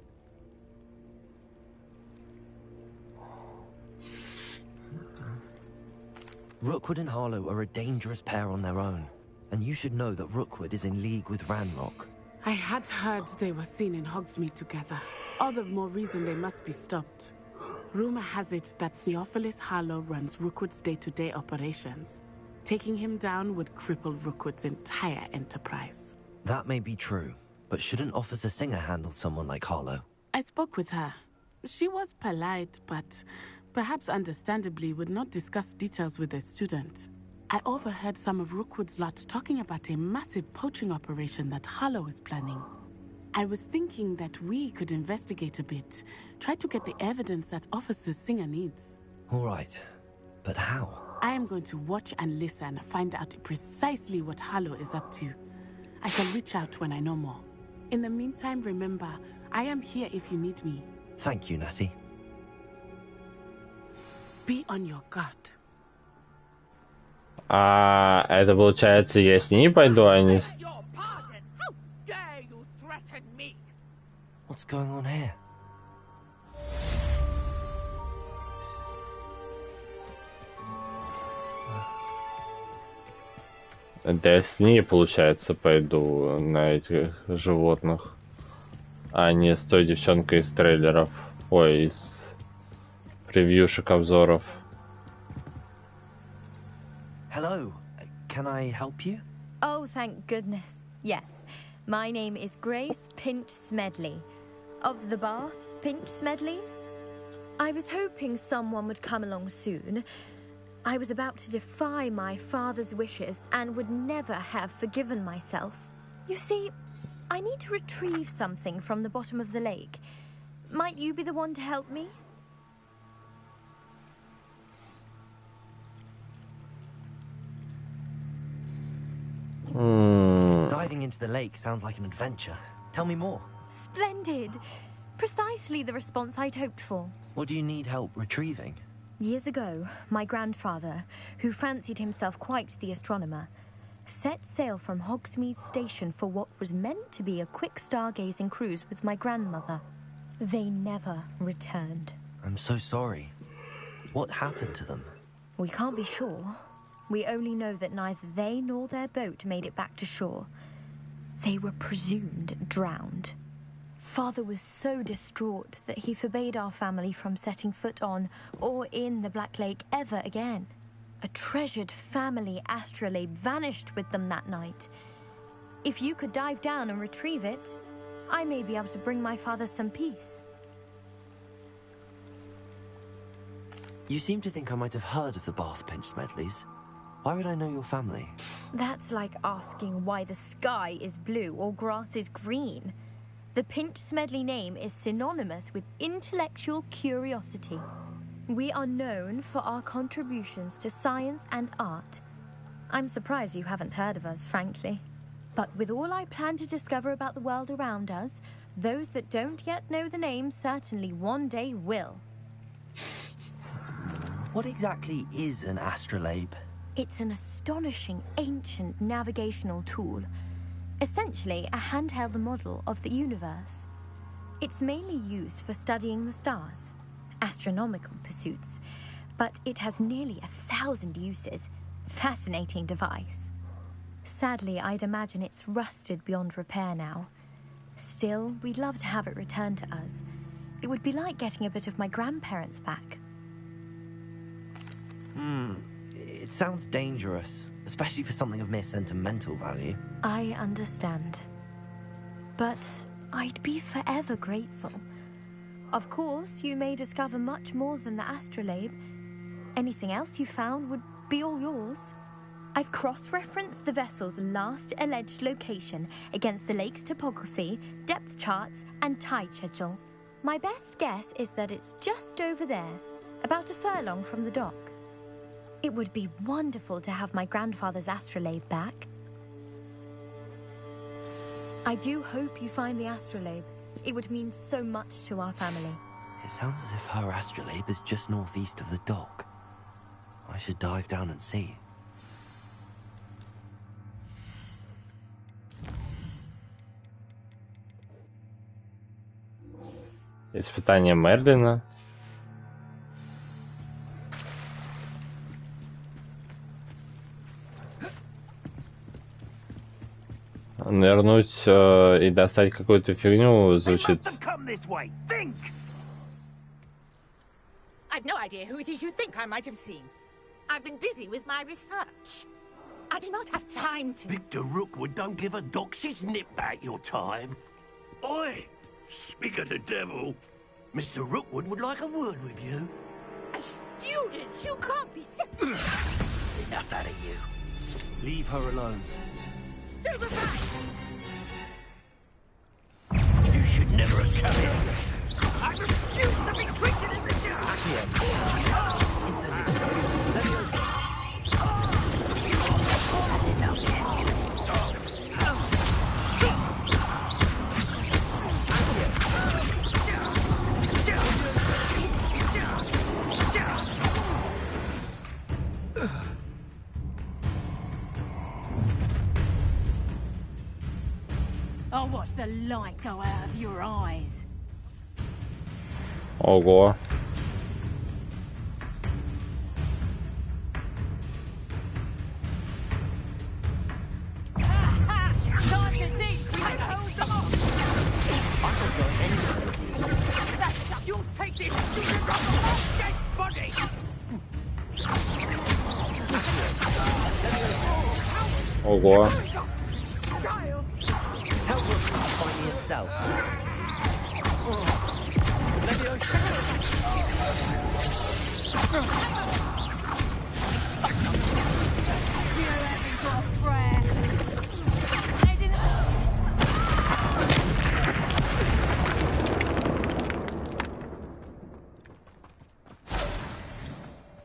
Speaker 3: Rookwood and Harlow are a dangerous pair on their own, and you should know that Rookwood is in league with Ranrock.
Speaker 15: I had heard they were seen in Hogsmeade together. All the more reason they must be stopped. Rumor has it that Theophilus Harlow runs Rookwood's day-to-day operations. Taking him down would cripple Rookwood's entire enterprise.
Speaker 3: That may be true, but shouldn't Officer Singer handle someone like Harlow?
Speaker 15: I spoke with her. She was polite, but perhaps understandably would not discuss details with a student. I overheard some of Rookwood's lot talking about a massive poaching operation that Harlow is planning. I was thinking that we could investigate a bit, try to get the evidence that Officer Singer needs.
Speaker 3: All right, but how?
Speaker 15: I am going to watch and listen, find out precisely what Harlow is up to. I shall reach out when I know more. In the meantime, remember, I am here if you need me.
Speaker 3: Thank you, Natty.
Speaker 15: Be on your guard.
Speaker 1: Это получается, я с ней пойду, а не с...
Speaker 3: What's going on here?
Speaker 1: Это я с ней, получается, пойду на этих животных, а не с той девчонкой из трейлеров. Ой, из превьюшек обзоров.
Speaker 3: Hello, can I help you?
Speaker 8: Oh, thank goodness. Yes, my name is Grace Pinch Smedley. Of the Bath Pinch Smedleys? I was hoping someone would come along soon. I was about to defy my father's wishes and would never have forgiven myself. You see, I need to retrieve something from the bottom of the lake. Might you be the one to help me?
Speaker 3: Diving into the lake sounds like an adventure. Tell me more.
Speaker 8: Splendid! Precisely the response I'd hoped for.
Speaker 3: What do you need help retrieving?
Speaker 8: Years ago, my grandfather, who fancied himself quite the astronomer, set sail from Hogsmeade Station for what was meant to be a quick stargazing cruise with my grandmother. They never returned.
Speaker 3: I'm so sorry. What happened to them?
Speaker 8: We can't be sure. We only know that neither they nor their boat made it back to shore. They were presumed drowned. Father was so distraught that he forbade our family from setting foot on or in the Black Lake ever again. A treasured family astrolabe vanished with them that night. If you could dive down and retrieve it, I may be able to bring my father some peace.
Speaker 3: You seem to think I might have heard of the Bath Pinch Smedleys. Why would I know your family?
Speaker 8: That's like asking why the sky is blue or grass is green. The Pinch Smedley name is synonymous with intellectual curiosity. We are known for our contributions to science and art. I'm surprised you haven't heard of us, frankly. But with all I plan to discover about the world around us, those that don't yet know the name certainly one day will.
Speaker 3: What exactly is an astrolabe?
Speaker 8: It's an astonishing ancient navigational tool. Essentially a handheld model of the universe. It's mainly used for studying the stars, astronomical pursuits, but it has nearly 1,000 uses. Fascinating device. Sadly, I'd imagine it's rusted beyond repair now. Still, we'd love to have it returned to us. It would be like getting a bit of my grandparents back.
Speaker 3: It sounds dangerous, especially for something of mere sentimental value.
Speaker 8: I understand. But I'd be forever grateful. Of course, you may discover much more than the astrolabe. Anything else you found would be all yours. I've cross-referenced the vessel's last alleged location against the lake's topography, depth charts, and tide schedule. My best guess is that it's just over there, about a furlong from the dock. It would be wonderful to have my grandfather's astrolabe back. I do hope you find the astrolabe. It would mean so much to our family.
Speaker 3: It sounds as if her astrolabe is just northeast of the dock. I should dive down and see.
Speaker 1: Испытание Мерлина. Нырнуть и достать какую-то фигню звучит.
Speaker 7: I've no idea who it is you think I might have seen. I've been busy with my research. I do not have time to...
Speaker 9: Victor Rookwood don't give a doxy's nip back your time. Oi! Speak of the devil. Mr. Rookwood would like a word with you.
Speaker 7: A student? You can't be...
Speaker 9: Enough out of you.
Speaker 5: Leave her alone.
Speaker 7: Stupefy!
Speaker 9: You should never have come here.
Speaker 7: I refuse to be treated as a jerk! I'll watch the light go out of your eyes.
Speaker 1: Ого.
Speaker 7: Time to teach me how to hold them off. That stuff, you'll take this stupid rubber off dead body.
Speaker 1: Ого.
Speaker 5: Tell Rook to find me himself.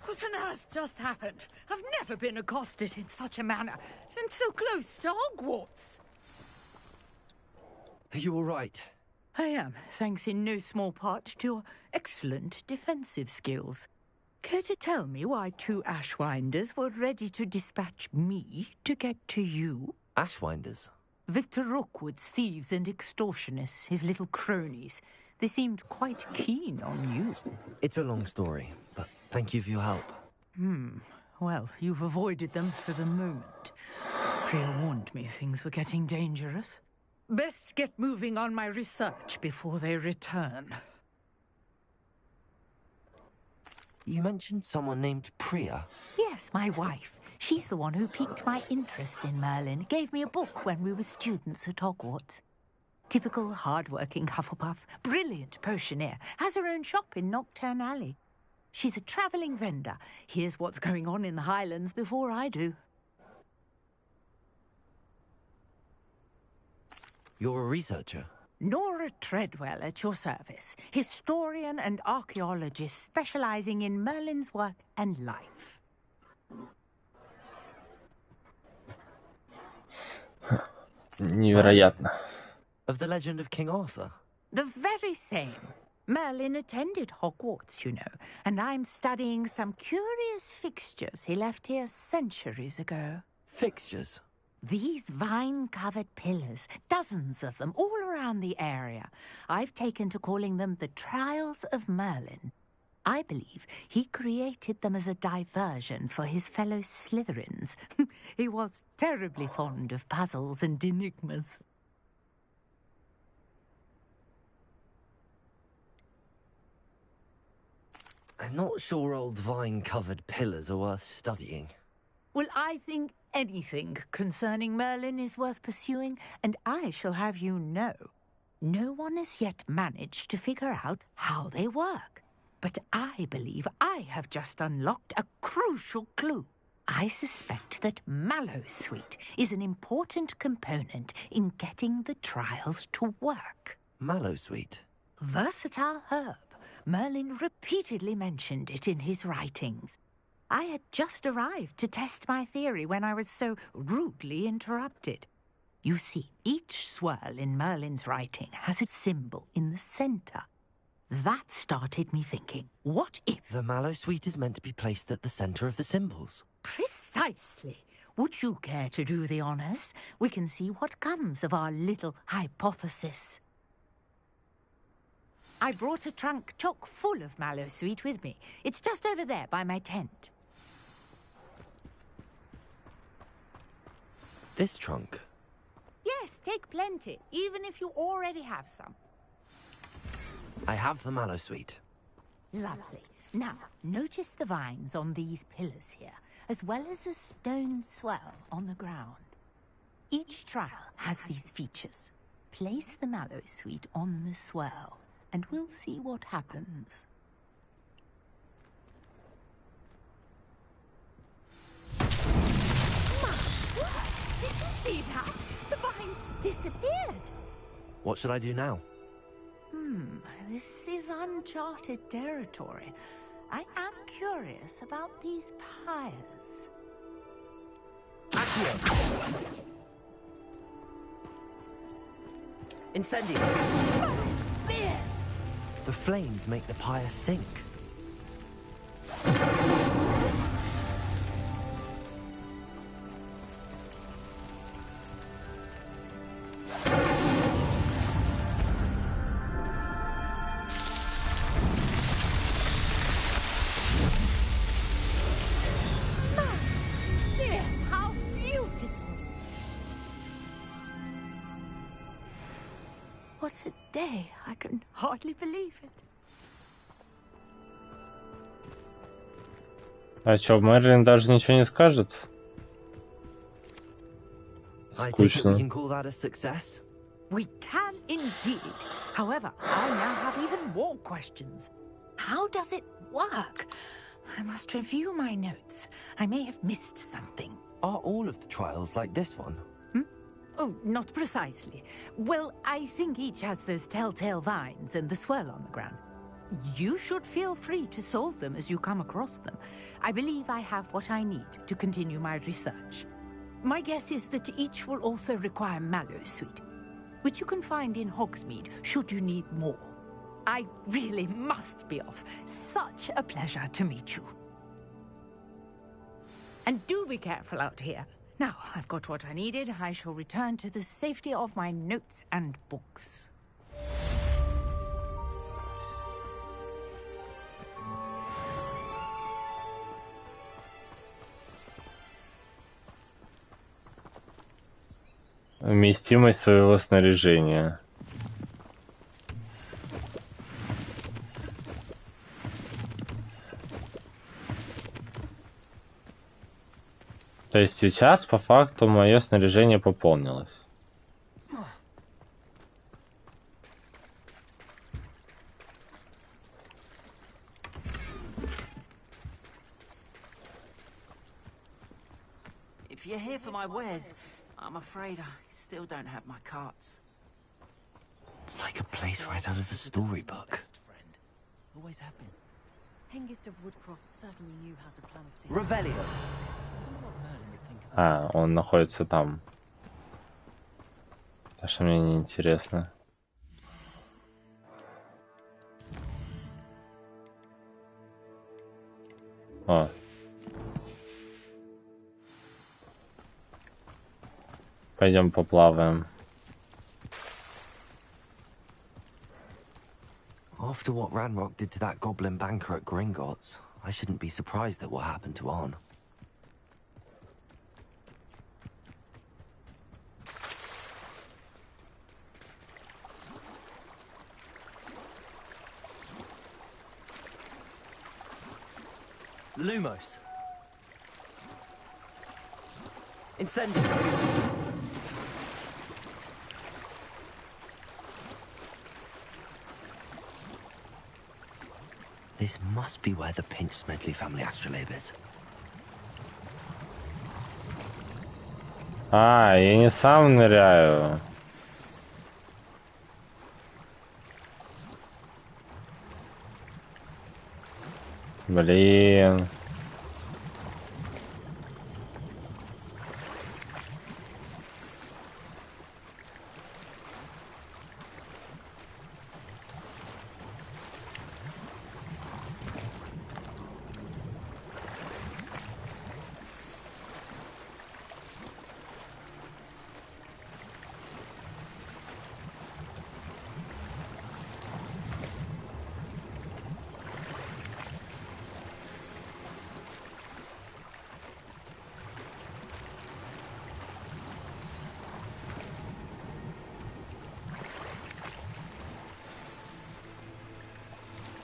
Speaker 7: What on earth just happened? I've never been accosted in such a manner, and so close to Hogwarts.
Speaker 5: Are you all right?
Speaker 13: I am, thanks in no small part to your excellent defensive skills. Care to tell me why two Ashwinders were ready to dispatch me to get to you?
Speaker 3: Ashwinders?
Speaker 13: Victor Rookwood's thieves and extortionists, his little cronies. They seemed quite keen on you.
Speaker 3: It's a long story, but thank you for your help.
Speaker 13: Well, you've avoided them for the moment. Priya warned me things were getting dangerous. Best get moving on my research before they return.
Speaker 3: You mentioned someone named Priya.
Speaker 13: Yes, my wife. She's the one who piqued my interest in Merlin. Gave me a book when we were students at Hogwarts. Typical hard-working Hufflepuff, brilliant potioneer, has her own shop in Nocturne Alley. She's a travelling vendor. Hears what's going on in the Highlands before I do.
Speaker 3: You're a researcher?
Speaker 13: Nora Treadwell at your service. Historian and archaeologist specialising in Merlin's work and life.
Speaker 1: Невероятно.
Speaker 3: Of the legend of King Arthur?
Speaker 13: The very same. Merlin attended Hogwarts, you know, and I'm studying some curious fixtures he left here centuries ago.
Speaker 3: Fixtures?
Speaker 13: These vine-covered pillars, dozens of them, all around the area. I've taken to calling them the Trials of Merlin. I believe he created them as a diversion for his fellow Slytherins. He was terribly fond of puzzles and enigmas.
Speaker 3: I'm not sure old vine-covered pillars are worth studying.
Speaker 13: Well, I think anything concerning Merlin is worth pursuing, and I shall have you know, no one has yet managed to figure out how they work. But I believe I have just unlocked a crucial clue. I suspect that Mallowsweet is an important component in getting the trials to work.
Speaker 3: Mallowsweet?
Speaker 13: Versatile herb. Merlin repeatedly mentioned it in his writings. I had just arrived to test my theory when I was so rudely interrupted. You see, each swirl in Merlin's writing has a symbol in the centre. That started me thinking, what if...
Speaker 3: The Mallowsweet is meant to be placed at the centre of the symbols.
Speaker 13: Precisely. Would you care to do the honours? We can see what comes of our little hypothesis. I brought a trunk chock full of Mallowsweet with me. It's just over there by my tent.
Speaker 3: This trunk?
Speaker 13: Yes, take plenty, even if you already have some.
Speaker 3: I have the Mallowsweet.
Speaker 13: Lovely. Now, notice the vines on these pillars here, as well as a stone swell on the ground. Each trial has these features. Place the Mallowsweet on the swell, and we'll see what happens. Did you see that? The vines disappeared.
Speaker 3: What should I do now?
Speaker 13: This is uncharted territory. I am curious about these pyres.
Speaker 3: Accio! Incendio!
Speaker 13: Beard!
Speaker 3: The flames make the pyre sink.
Speaker 13: How beautiful! What a day! I can hardly believe it.
Speaker 1: А чё, Мерлин даже ничего не скажет?
Speaker 3: I take it we
Speaker 1: Скучно.
Speaker 3: can call that a success?
Speaker 13: We can indeed. However, I now have even more questions. How does it work? I must review my notes. I may have missed something.
Speaker 3: Are all of the trials like this one?
Speaker 13: Oh, not precisely. Well, I think each has those telltale vines and the swirl on the ground. You should feel free to solve them as you come across them. I believe I have what I need to continue my research. My guess is that each will also require Mallowsweet, which you can find in Hogsmeade should you need more. I really must be off. Such a pleasure to meet you. And do be careful out here. Now, I've got what I needed. I shall return to the safety of my notes and books.
Speaker 1: вместимость своего снаряжения. То есть сейчас по факту мое снаряжение пополнилось.
Speaker 4: If you're here for my wares, I'm afraid I still don't have my carts.
Speaker 3: It's like a place right out of a storybook.
Speaker 6: Always have been. Hengist of Woodcroft certainly knew how to plan a city.
Speaker 3: Revelio.
Speaker 1: А, он находится там. Потому что мне не интересно. О. Пойдем поплаваем.
Speaker 3: After what Ranrock did to that goblin banker at Gringotts, I shouldn't be surprised at what happened to Arn. Lumos. Incendio. This must be where the Pinch Smedley family astrolabe is.
Speaker 1: А, я не сам ныряю. Блин.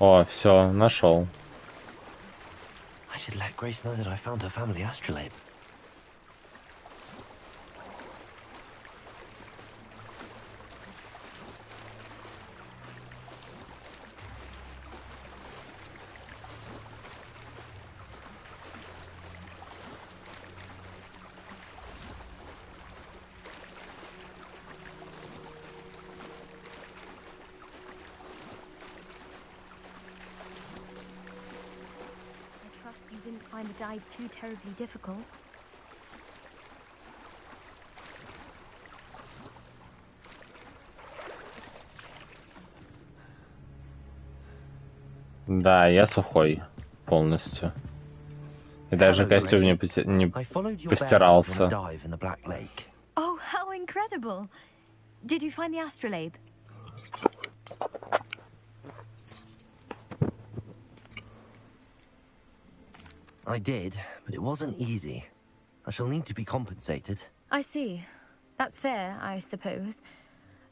Speaker 1: О, все, нашел.
Speaker 3: I should let Grace know that I found her family astrolabe.
Speaker 8: You didn't find the dive too terribly difficult.
Speaker 1: Да, я сухой полностью. И даже костюм не постирался.
Speaker 8: Oh, how incredible! Did you find the astrolabe?
Speaker 3: I did, but it wasn't easy. I shall need to be compensated.
Speaker 8: I see. That's fair, I suppose.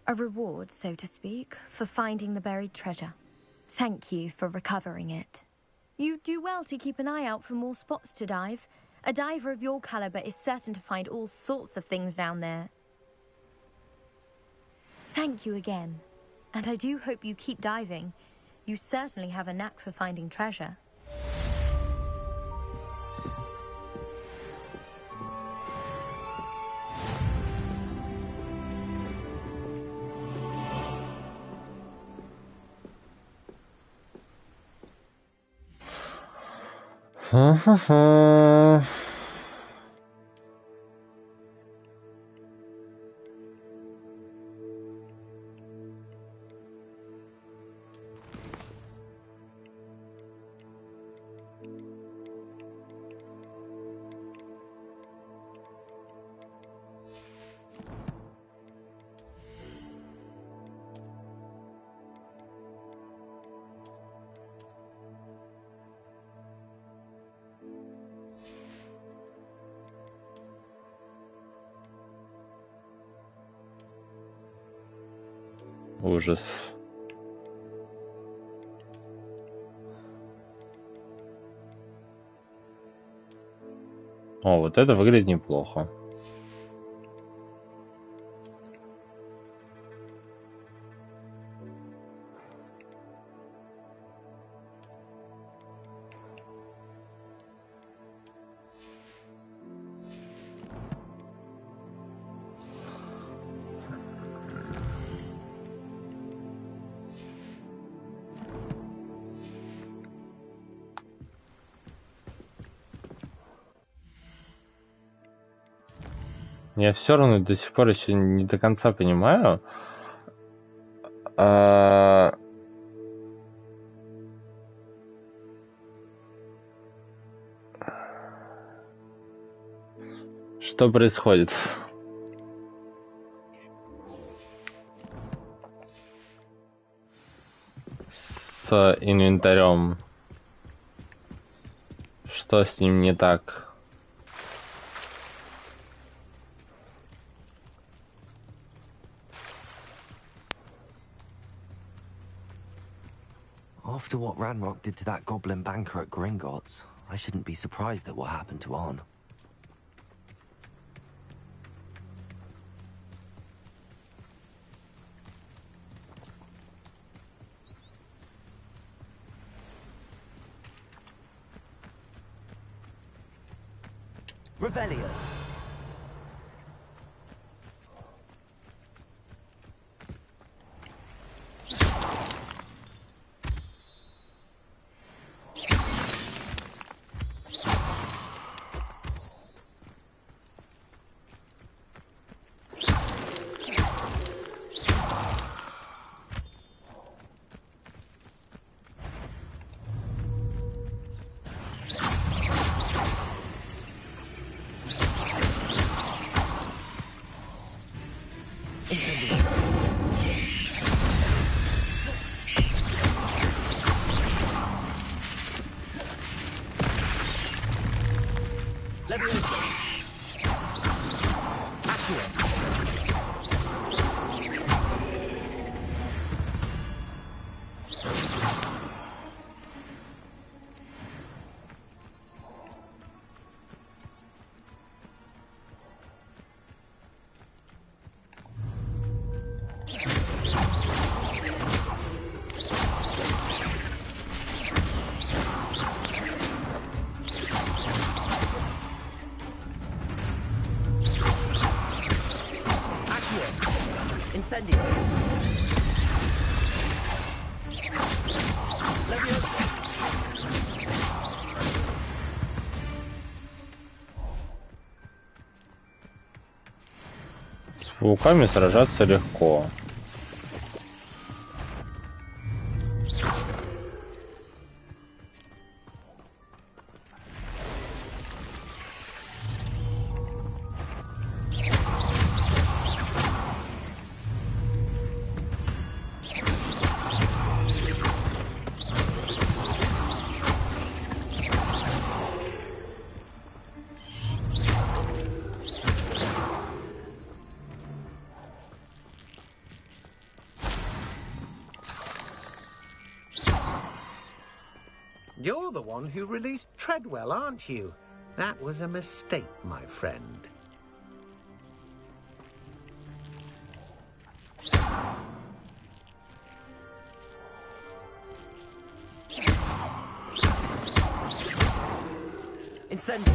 Speaker 8: A reward, so to speak, for finding the buried treasure. Thank you for recovering it. You do well to keep an eye out for more spots to dive. A diver of your caliber is certain to find all sorts of things down there. Thank you again. And I do hope you keep diving. You certainly have a knack for finding treasure.
Speaker 1: Ха-ха-ха. Ужас. О, вот это выглядит неплохо. Я все равно до сих пор еще не до конца понимаю, что происходит с инвентарем, что с ним не так.
Speaker 3: After what Ranrock did to that goblin banker at Gringotts, I shouldn't be surprised at what happened to Arn.
Speaker 21: Revelio. Incendio. Leviosa.
Speaker 1: С пауками сражаться легко.
Speaker 10: You're the one who released Treadwell, aren't you? That was a mistake, my friend.
Speaker 21: Incendio.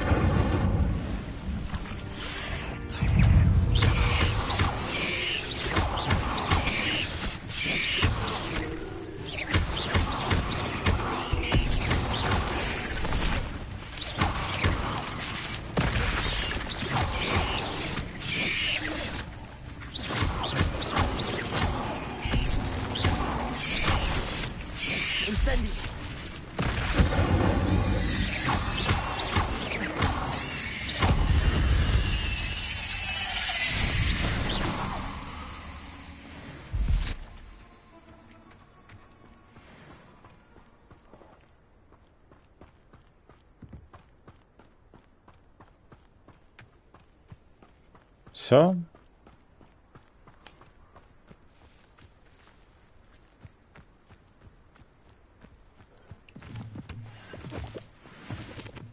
Speaker 1: Все.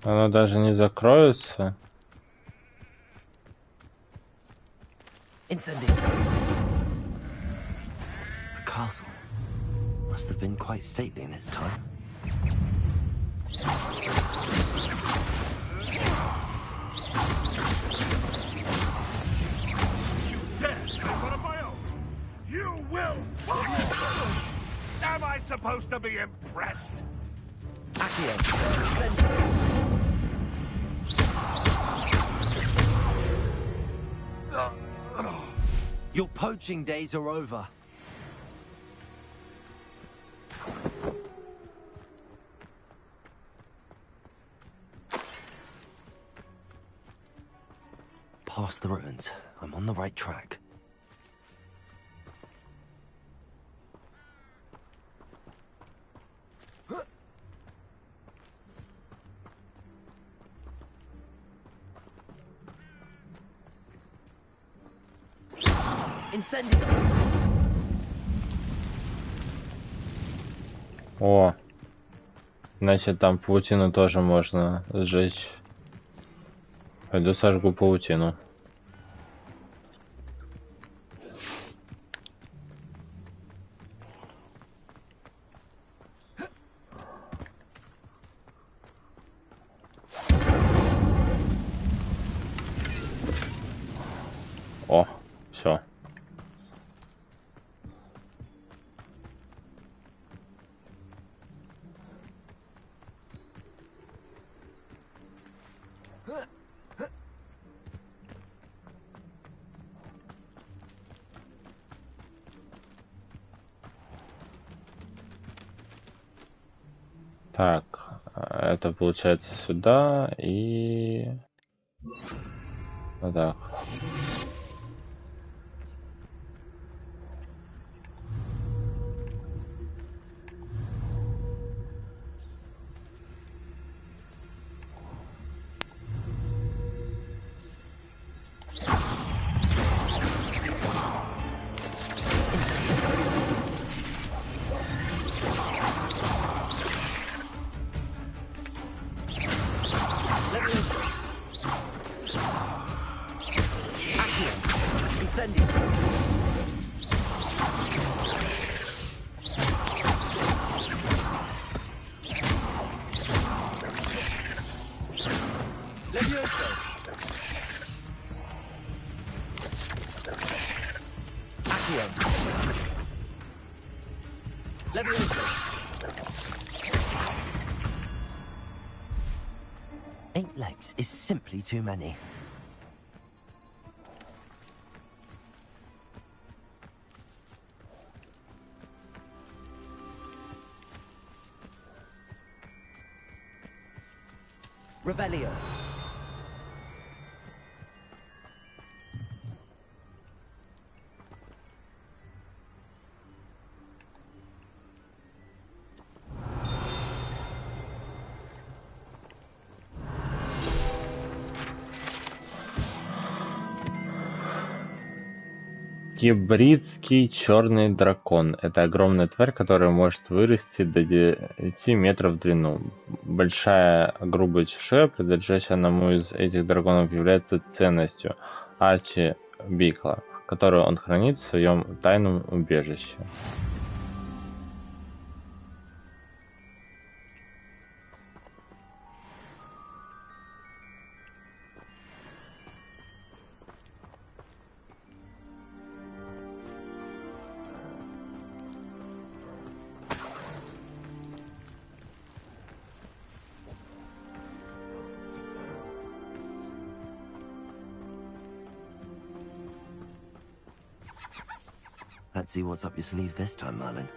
Speaker 1: Оно даже не закроется.
Speaker 3: Incendio. The castle must have been quite stately in its time.
Speaker 19: You dare step on my own? You will fall! Am I supposed to be impressed?
Speaker 3: Accio. Incendio. Your poaching days are over. Past the ruins. I'm on the right track. Incendio.
Speaker 1: О, значит, там паутину тоже можно сжечь. Пойду сожгу паутину. О, все. Так, это получается сюда и вот так.
Speaker 3: Eight legs is simply too many. Revelio.
Speaker 1: Гибридский черный дракон. Это огромная тварь, которая может вырасти до 9 метров в длину. Большая грубая чешуя, принадлежащая одному из этих драконов, является ценностью Арчи Бикла, которую он хранит в своем тайном убежище.
Speaker 3: Let's see what's up your sleeve this time, Merlin.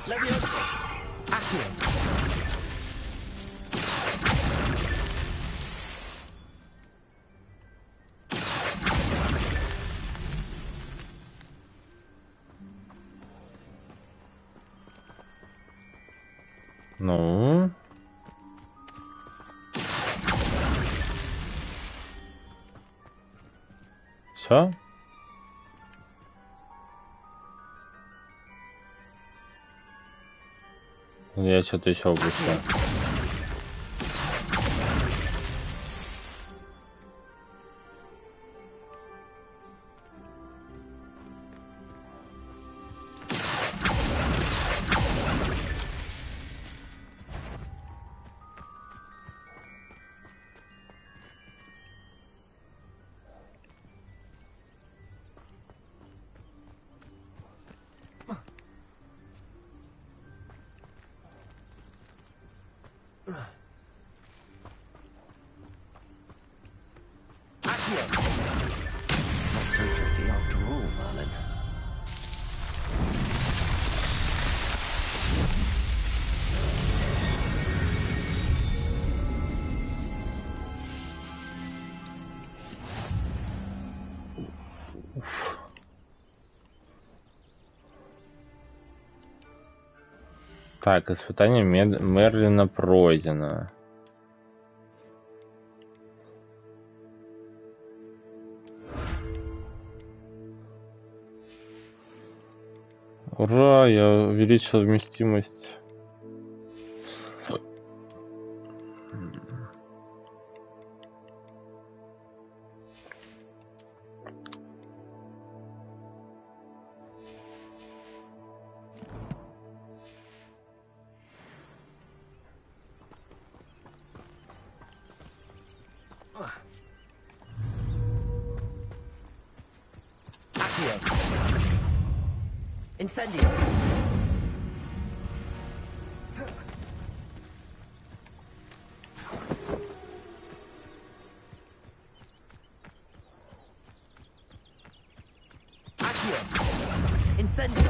Speaker 9: Leviosa!
Speaker 3: Accio!
Speaker 1: Ну... Все? Я что-то еще упустил. Так, испытание Мерлина пройдено. Ура, я увеличил вместимость.
Speaker 3: Incendio. Accio. Incendio.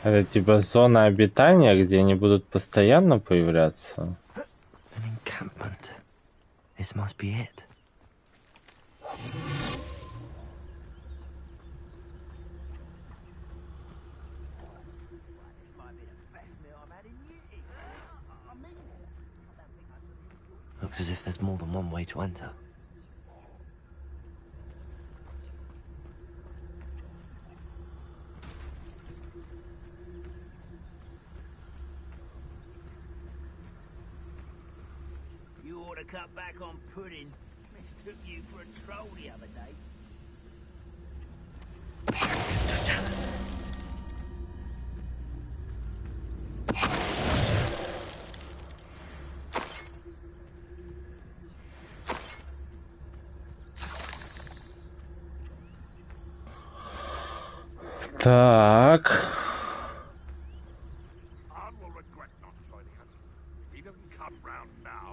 Speaker 1: Это типа зона обитания, где они будут постоянно появляться?
Speaker 3: An encampment. This must be it. Looks as if there's more than one way to enter.
Speaker 9: You ought to cut back on pudding. Mistook you for a troll the other day.
Speaker 1: Так.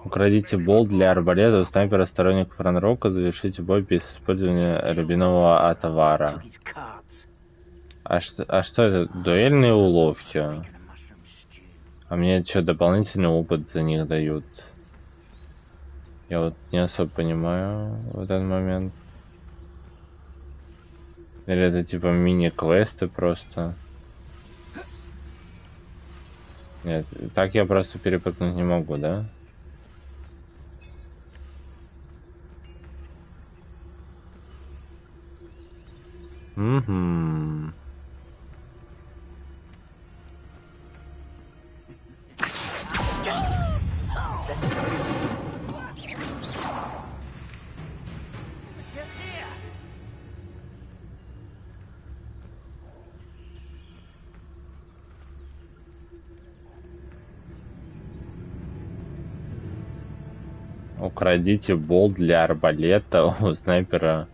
Speaker 1: Украдите болт для арбалета у снайпера сторонников ранрока, завершите бой без использования рубинового отвара. А что это? Дуэльные уловки? А мне что, дополнительный опыт за них дают? Я вот не особо понимаю в этот момент. Или это типа мини-квесты просто? Нет, так я просто перепрыгнуть не могу, да? Угу. Украдите болт для арбалета у снайпера.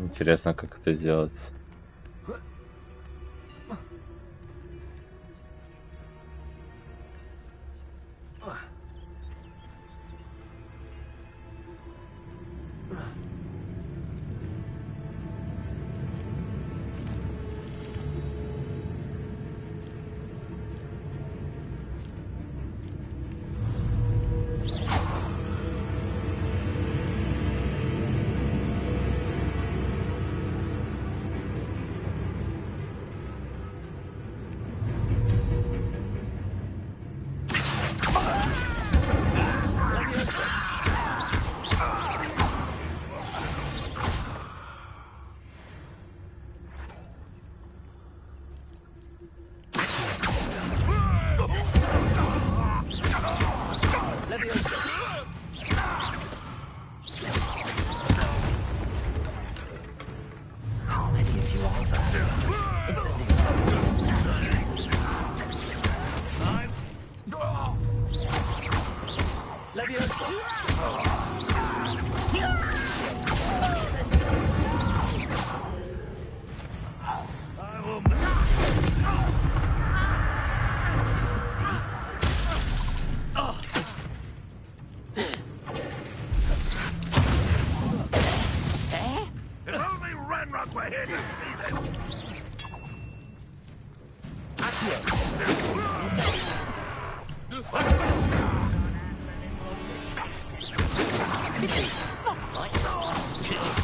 Speaker 1: Интересно, как это сделать.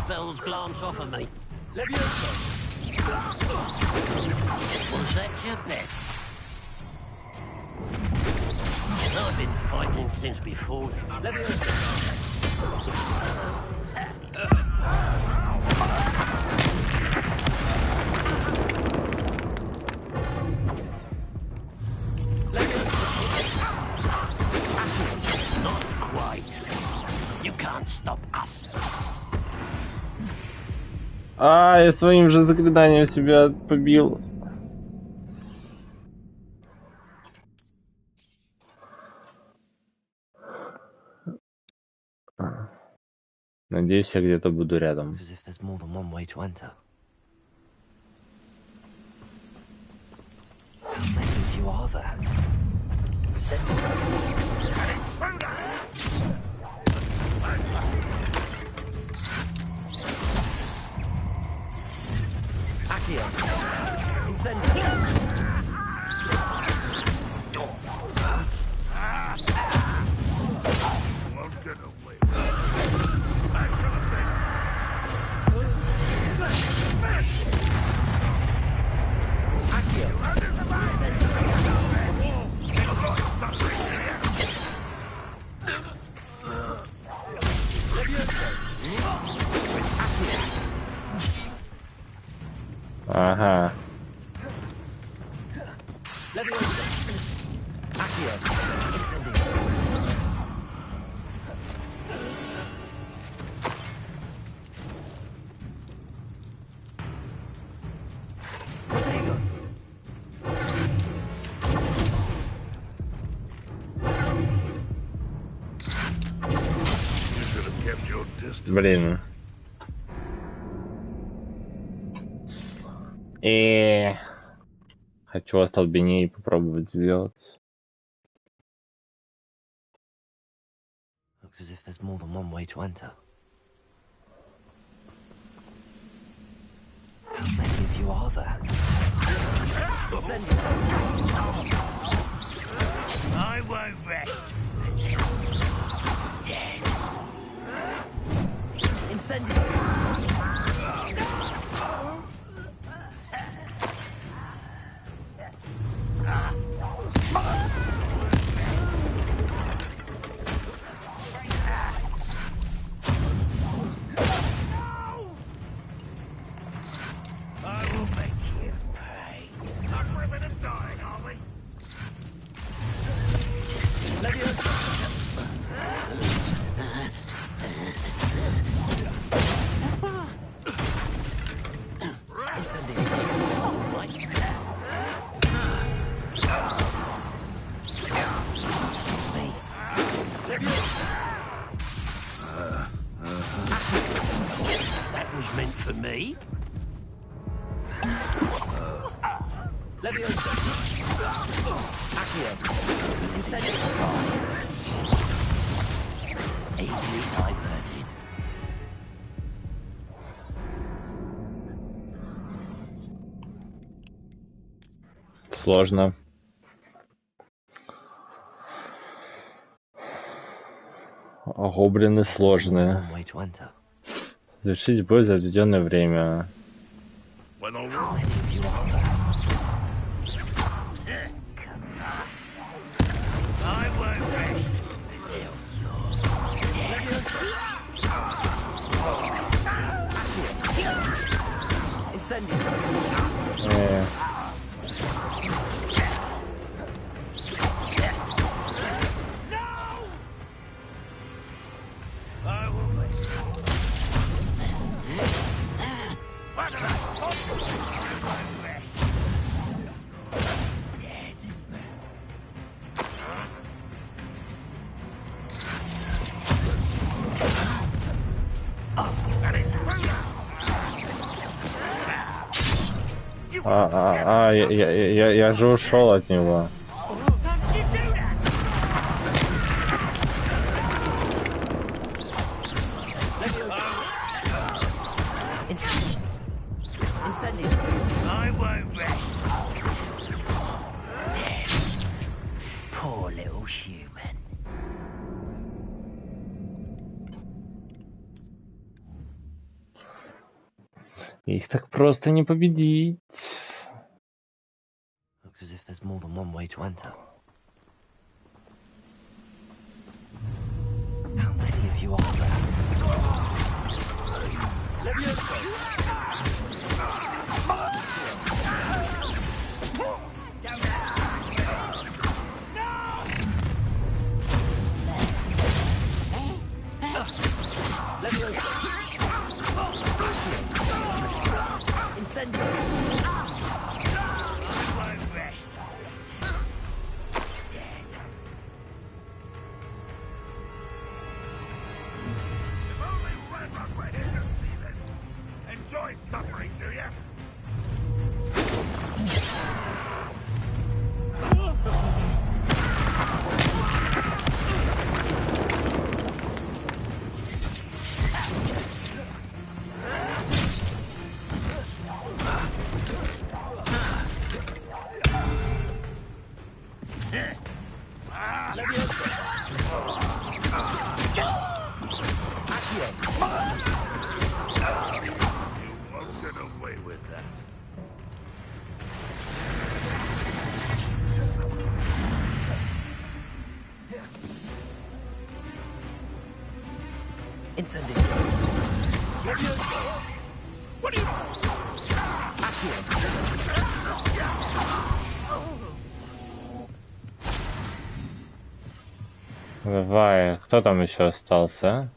Speaker 9: Spells glance off of me. Was that your best? I've been fighting since before. Not quite. You can't stop us.
Speaker 1: А, я своим же заклинанием себя побил. Надеюсь, я где-то буду рядом. Ага. Блин. И хочу остолбеней попробовать сделать.
Speaker 3: Looks as if there's more than one way to enter. How many of you are there?
Speaker 9: I won't rest.
Speaker 3: Leviosa. Accio. Incendio. Easily diverted.
Speaker 1: Сложно. Гоблины сложные. Завершить бой за отведенное время. Я же ушел от него. Их так просто не победить.
Speaker 3: Looks as if there's more than one way to enter. How many of you are there?
Speaker 19: Enjoy suffering, do ya?
Speaker 3: Incendio.
Speaker 19: What do you...
Speaker 1: Давай, кто там еще остался?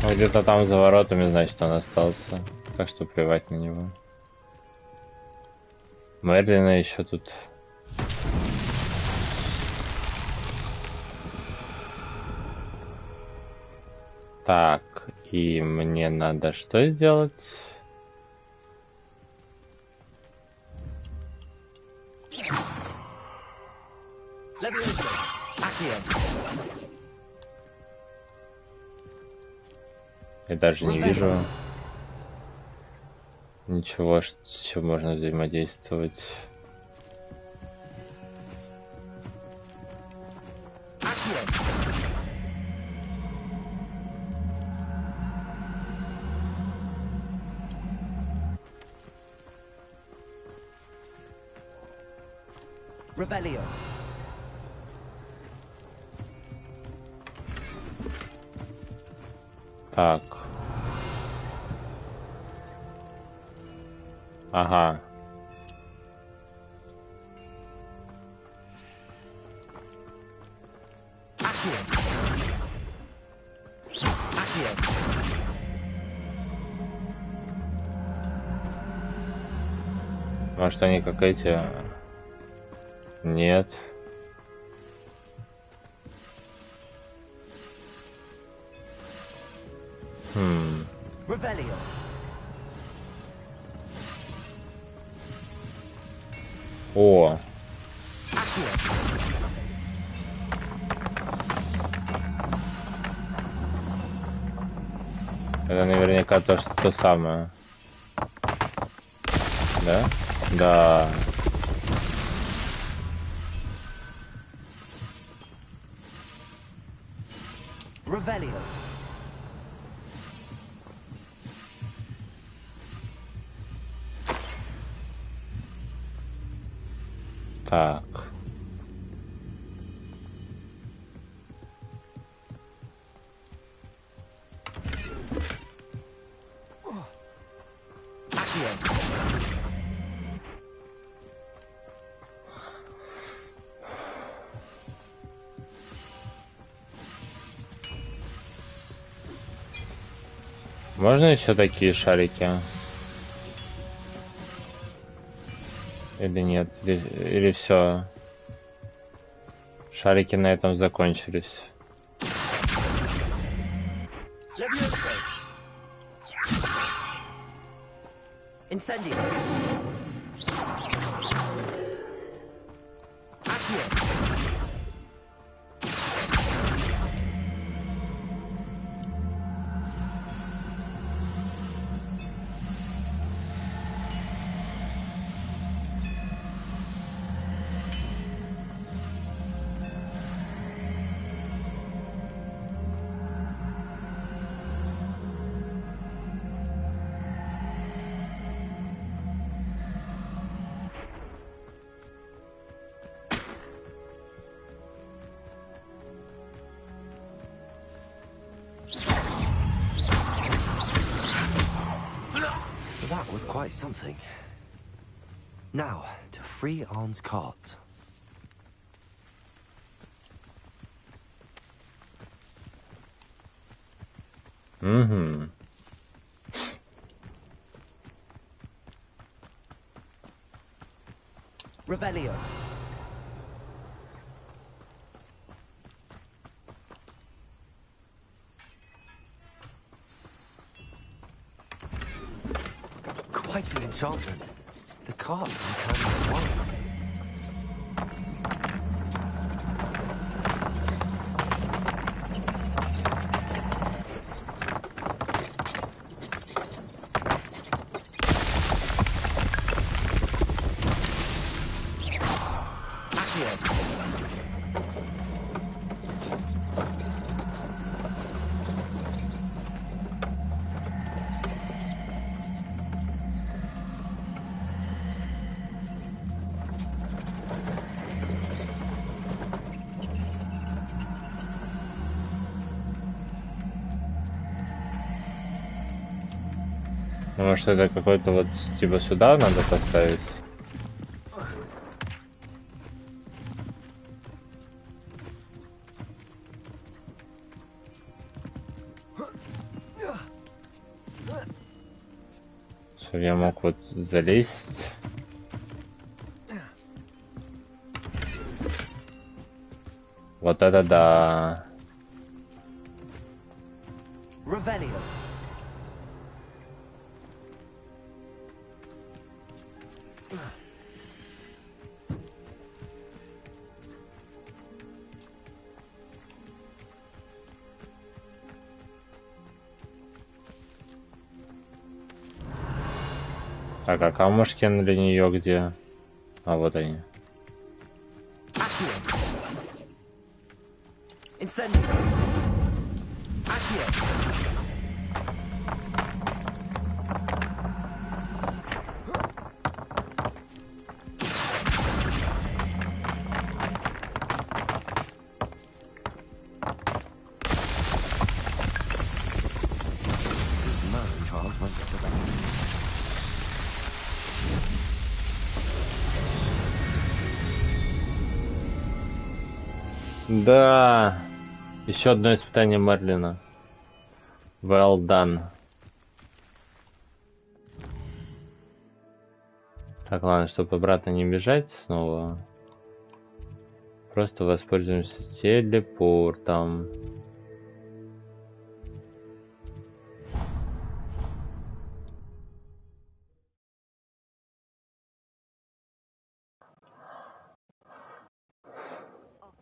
Speaker 1: Где-то там за воротами, значит, он остался. Так что плевать на него. Мерлина еще тут. Так, и мне надо что сделать? Я даже не вижу ничего, с чем можно взаимодействовать.
Speaker 3: Rebellion.
Speaker 1: Так. Ага. Может, они как эти... Нет.
Speaker 21: Revelio.
Speaker 1: О. Это наверняка то самое. Да? Да.
Speaker 21: Revelio.
Speaker 1: Так. Можно еще такие шарики? Или нет? Или все? Шарики на этом закончились.
Speaker 21: Incendio.
Speaker 3: That was quite something. Now, to free Arn's carts.
Speaker 1: Угу.
Speaker 21: Revelio.
Speaker 3: Quite an enchantment. The carts return as one.
Speaker 1: Может, это какой-то вот типа сюда надо поставить? Что я мог вот залезть? Вот это да.
Speaker 21: Revelio.
Speaker 1: Так, а камушки для нее где? А вот они.
Speaker 21: Incendio. Accio.
Speaker 3: These Merlin trials won't get the better.
Speaker 1: Да. Еще одно испытание Мерлина. Well done. Так, ладно, чтобы обратно не бежать снова. Просто воспользуемся телепортом.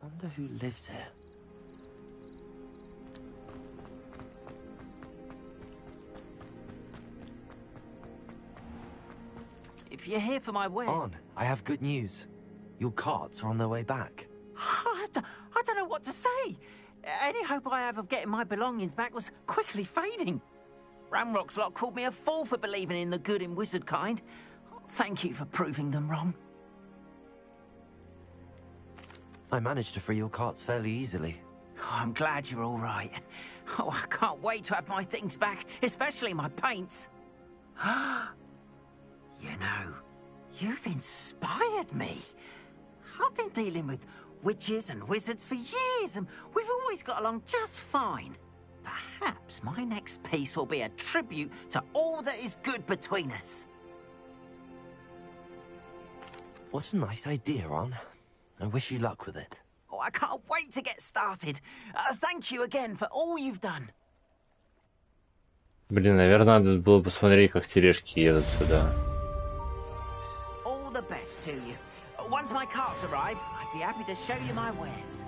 Speaker 3: Wonder who lives here.
Speaker 4: If you're here for my wares...
Speaker 3: On, I have good news. Your carts are on their way back.
Speaker 4: I don't know what to say. Any hope I have of getting my belongings back was quickly fading. Ramrock's lot called me a fool for believing in the good in wizard kind. Thank you for proving them wrong.
Speaker 3: I managed to free your carts fairly easily.
Speaker 4: Oh, I'm glad you're all right. Oh, I can't wait to have my things back, especially my paints. You know, you've inspired me. I've been dealing with witches and wizards for years, and we've always got along just fine. Perhaps my next piece will be a tribute to all that is good between us.
Speaker 3: What a nice idea, Ron. I wish you luck with it.
Speaker 4: Oh, I can't wait to get started. Thank you again for all you've done.
Speaker 1: Блин, наверное, надо было посмотреть, как тележки едут сюда.
Speaker 4: All the best to you. Once my carts arrive, I'd be happy to show you my wares.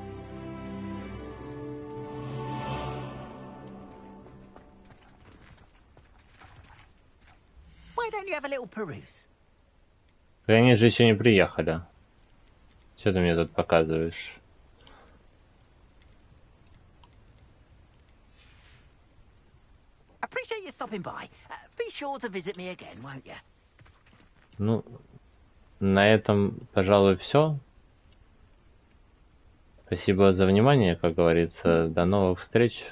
Speaker 4: Why don't you have a little peruse?
Speaker 1: Они же еще не приехали. Что ты мне тут показываешь?
Speaker 4: Appreciate you stopping by. Be sure to visit me again, won't you?
Speaker 1: Ну, на этом, пожалуй, все. Спасибо за внимание, как говорится. До новых встреч.